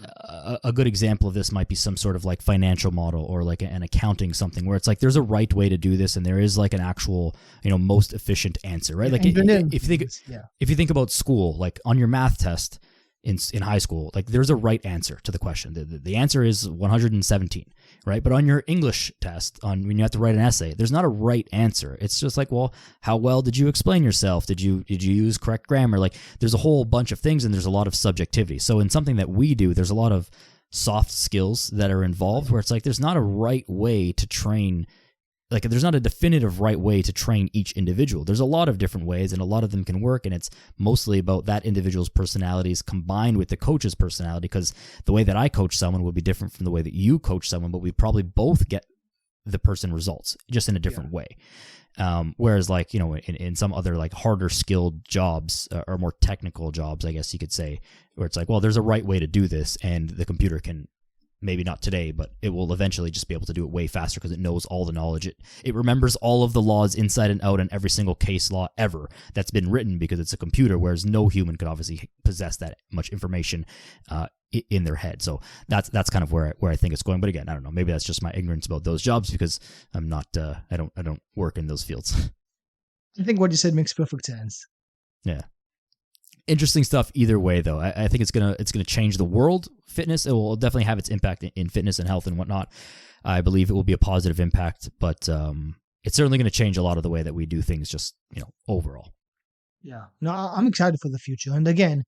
A good example of this might be some sort of like financial model or like an accounting something, where it's like there's a right way to do this and there is like an actual, most efficient answer, right? Like if you think about school, like on your math test, in high school, like there's a right answer to the question. The answer is 117, right? But on your English test, on when you have to write an essay, there's not a right answer. It's just like, well, how well did you explain yourself? Did you use correct grammar? Like there's a whole bunch of things, and there's a lot of subjectivity. So in something that we do, there's a lot of soft skills that are involved, where it's like there's not a right way to train. Like there's not a definitive right way to train each individual. There's a lot of different ways, and a lot of them can work, and it's mostly about that individual's personalities combined with the coach's personality, because the way that I coach someone will be different from the way that you coach someone, but we probably both get the person results just in a different way. Whereas like, in some other like harder skilled jobs or more technical jobs, I guess you could say, where it's like, well, there's a right way to do this, and the computer can, maybe not today, but it will eventually just be able to do it way faster because it knows all the knowledge. It remembers all of the laws inside and out and every single case law ever that's been written, because it's a computer, whereas no human could obviously possess that much information in their head. So that's kind of where I think it's going. But again, I don't know. Maybe that's just my ignorance about those jobs, because I'm not. I don't work in those fields. I think what you said makes perfect sense. Yeah. Interesting stuff either way, though. I think it's gonna change the world. Fitness, it will definitely have its impact in fitness and health and whatnot. I believe it will be a positive impact, but it's certainly going to change a lot of the way that we do things, just overall. Yeah, no, I'm excited for the future. And again,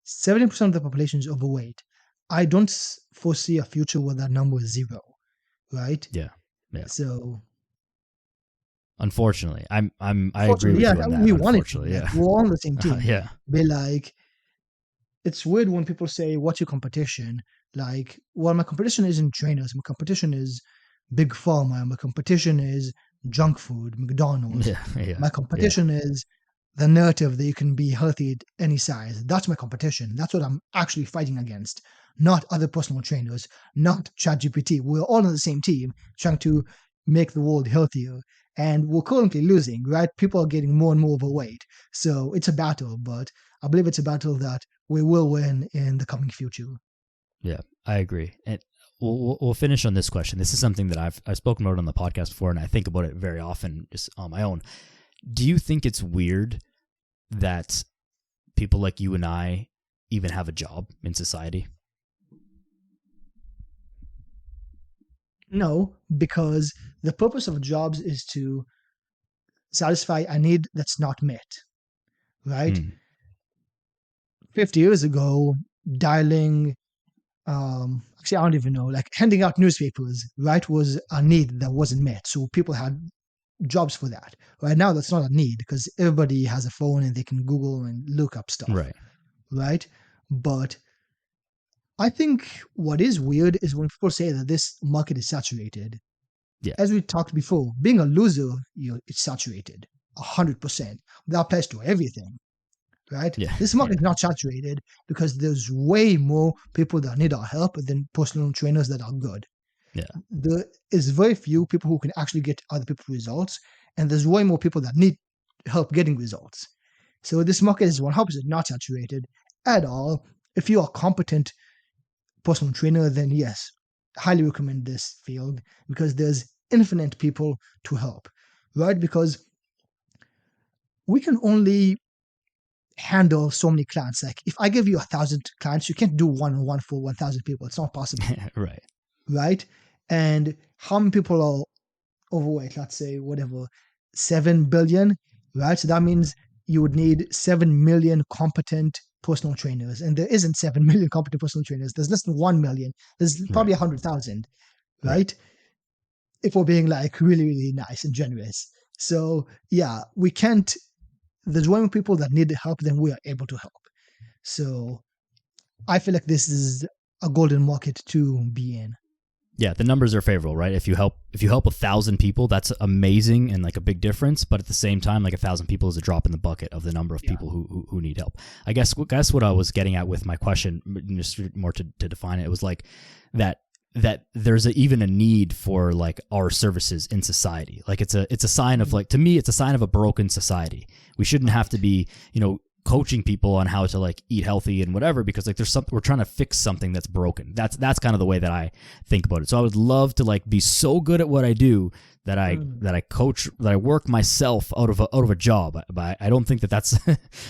70% of the population is overweight. I don't foresee a future where that number is 0, right? Yeah. So unfortunately, I agree with you on that. We want it. Yeah, we're all on the same team. Yeah. But like, it's weird when people say, "What's your competition?" Like, well, my competition isn't trainers. My competition is big pharma. My competition is junk food, McDonald's. Yeah. My competition is the narrative that you can be healthy at any size. That's my competition. That's what I'm actually fighting against. Not other personal trainers. Not ChatGPT. We're all on the same team, trying to make the world healthier. And we're currently losing, right? People are getting more and more overweight. So it's a battle, but I believe it's a battle that we will win in the coming future. Yeah, I agree. And we'll finish on this question. This is something that I've spoken about on the podcast before, and I think about it very often just on my own. Do you think it's weird that people like you and I even have a job in society? No, because the purpose of jobs is to satisfy a need that's not met, right? 50 years ago, dialing, actually, I don't even know, like handing out newspapers, right, was a need that wasn't met. So people had jobs for that. Right now, that's not a need because everybody has a phone and they can Google and look up stuff, right? But I think what is weird is when people say that this market is saturated. Yeah. As we talked before, being a loser, it's saturated 100%. That applies to everything, right? Yeah. This market is not saturated because there's way more people that need our help than personal trainers that are good. Yeah. There is very few people who can actually get other people results, and there's way more people that need help getting results. So this market is 100% not saturated at all. If you are competent personal trainer, then yes, highly recommend this field because there's infinite people to help, right? Because we can only handle so many clients. Like if I give you 1,000 clients, you can't do one-on-one for 1,000 people. It's not possible. Right? And how many people are overweight? Let's say whatever, 7 billion, right? So that means you would need 7 million competent personal trainers, and there isn't 7 million competent personal trainers. There's less than 1 million. There's probably 100,000, right? If we're being like really, really nice and generous. So yeah, we can't. There's way more people that need help than we are able to help. So I feel like this is a golden market to be in. Yeah, the numbers are favorable, right? If you help 1,000 people, that's amazing and like a big difference. But at the same time, like 1,000 people is a drop in the bucket of the number of people who need help. I guess what I was getting at with my question, just more to define it, was like that there's even a need for like our services in society. Like it's a sign of like, to me, it's a sign of a broken society. We shouldn't have to be, coaching people on how to like eat healthy and whatever, because like there's something, we're trying to fix something that's broken. That's kind of the way that I think about it. So I would love to like be so good at what I do that I coach, that I work myself out of a job. But I don't think that that's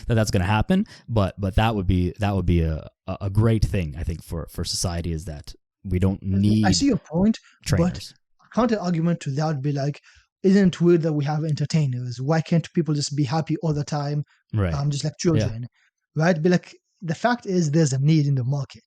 that's going to happen. But that would be a great thing, I think, for society, is that we don't need. I see your point, trainers. but a counter argument to that would be like, isn't it weird that we have entertainers? Why can't people just be happy all the time? Right. Just like children, right? But like, the fact is, there's a need in the market,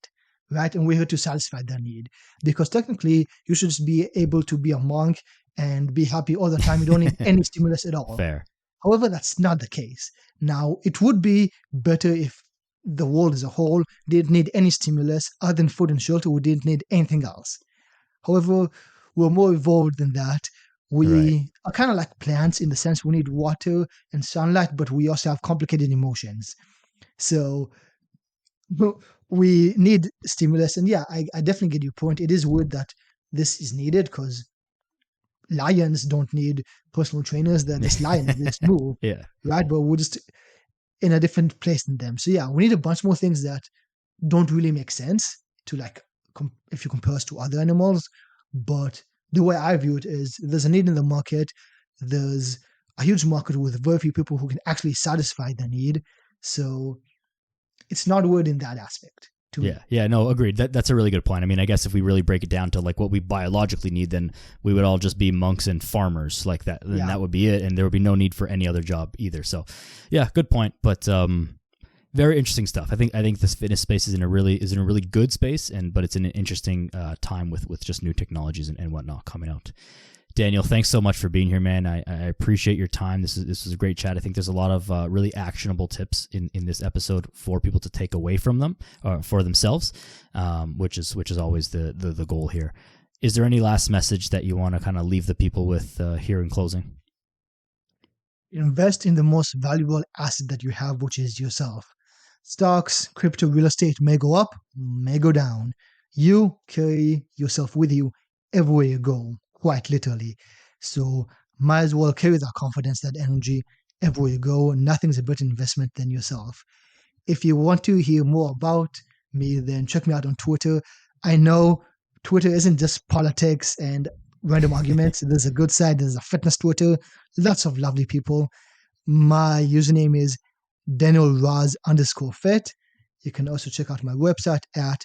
right? And we're here to satisfy that need, because technically you should just be able to be a monk and be happy all the time. You don't need any stimulus at all. Fair. However, that's not the case. Now, it would be better if the world as a whole didn't need any stimulus other than food and shelter. We didn't need anything else. However, we're more evolved than that. We are kind of like plants in the sense we need water and sunlight, but we also have complicated emotions. So we need stimulus. And yeah, I definitely get your point. It is weird that this is needed, because lions don't need personal trainers. They're just lions. They just move. Yeah. Right? But we're just in a different place than them. So yeah, we need a bunch more things that don't really make sense to like, if you compare us to other animals. But the way I view it is, there's a need in the market. There's a huge market with very few people who can actually satisfy the need. So it's not weird in that aspect. Yeah, no, agreed. That's a really good point. I mean, I guess if we really break it down to like what we biologically need, then we would all just be monks and farmers like that. Then that would be it, and there would be no need for any other job either. So, yeah, good point. But very interesting stuff. I think this fitness space is in a really good space, but it's in an interesting time with just new technologies and whatnot coming out. Daniel, thanks so much for being here, man. I appreciate your time. This is a great chat. I think there's a lot of really actionable tips in this episode for people to take away from them, for themselves, which is always the goal here. Is there any last message that you want to kind of leave the people with here in closing? Invest in the most valuable asset that you have, which is yourself. Stocks, crypto, real estate may go up, may go down. You carry yourself with you everywhere you go. Quite literally. So might as well carry that confidence, that energy everywhere you go. Nothing's a better investment than yourself. If you want to hear more about me, then check me out on Twitter. I know Twitter isn't just politics and random arguments. There's a good side. There's a fitness Twitter. Lots of lovely people. My username is DanielRaz_fit. You can also check out my website at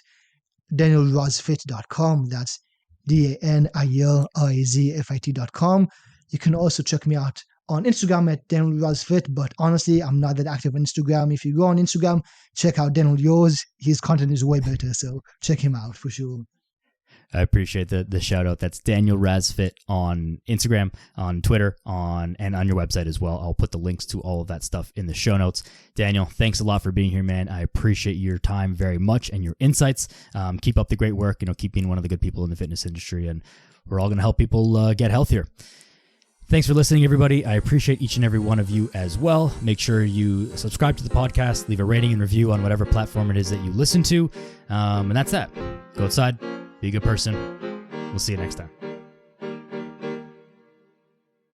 DanielRazFit.com. That's DanielRazFit.com. You can also check me out on Instagram at DanielRazFit, but honestly, I'm not that active on Instagram. If you go on Instagram, check out Daniel Yours. His content is way better, so check him out for sure. I appreciate the shout out. That's Daniel Razfit on Instagram, on Twitter, and on your website as well. I'll put the links to all of that stuff in the show notes. Daniel, thanks a lot for being here, man. I appreciate your time very much and your insights. Keep up the great work. Keep being one of the good people in the fitness industry, and we're all going to help people get healthier. Thanks for listening, everybody. I appreciate each and every one of you as well. Make sure you subscribe to the podcast, leave a rating and review on whatever platform it is that you listen to. And that's that. Go outside. Be a good person. We'll see you next time.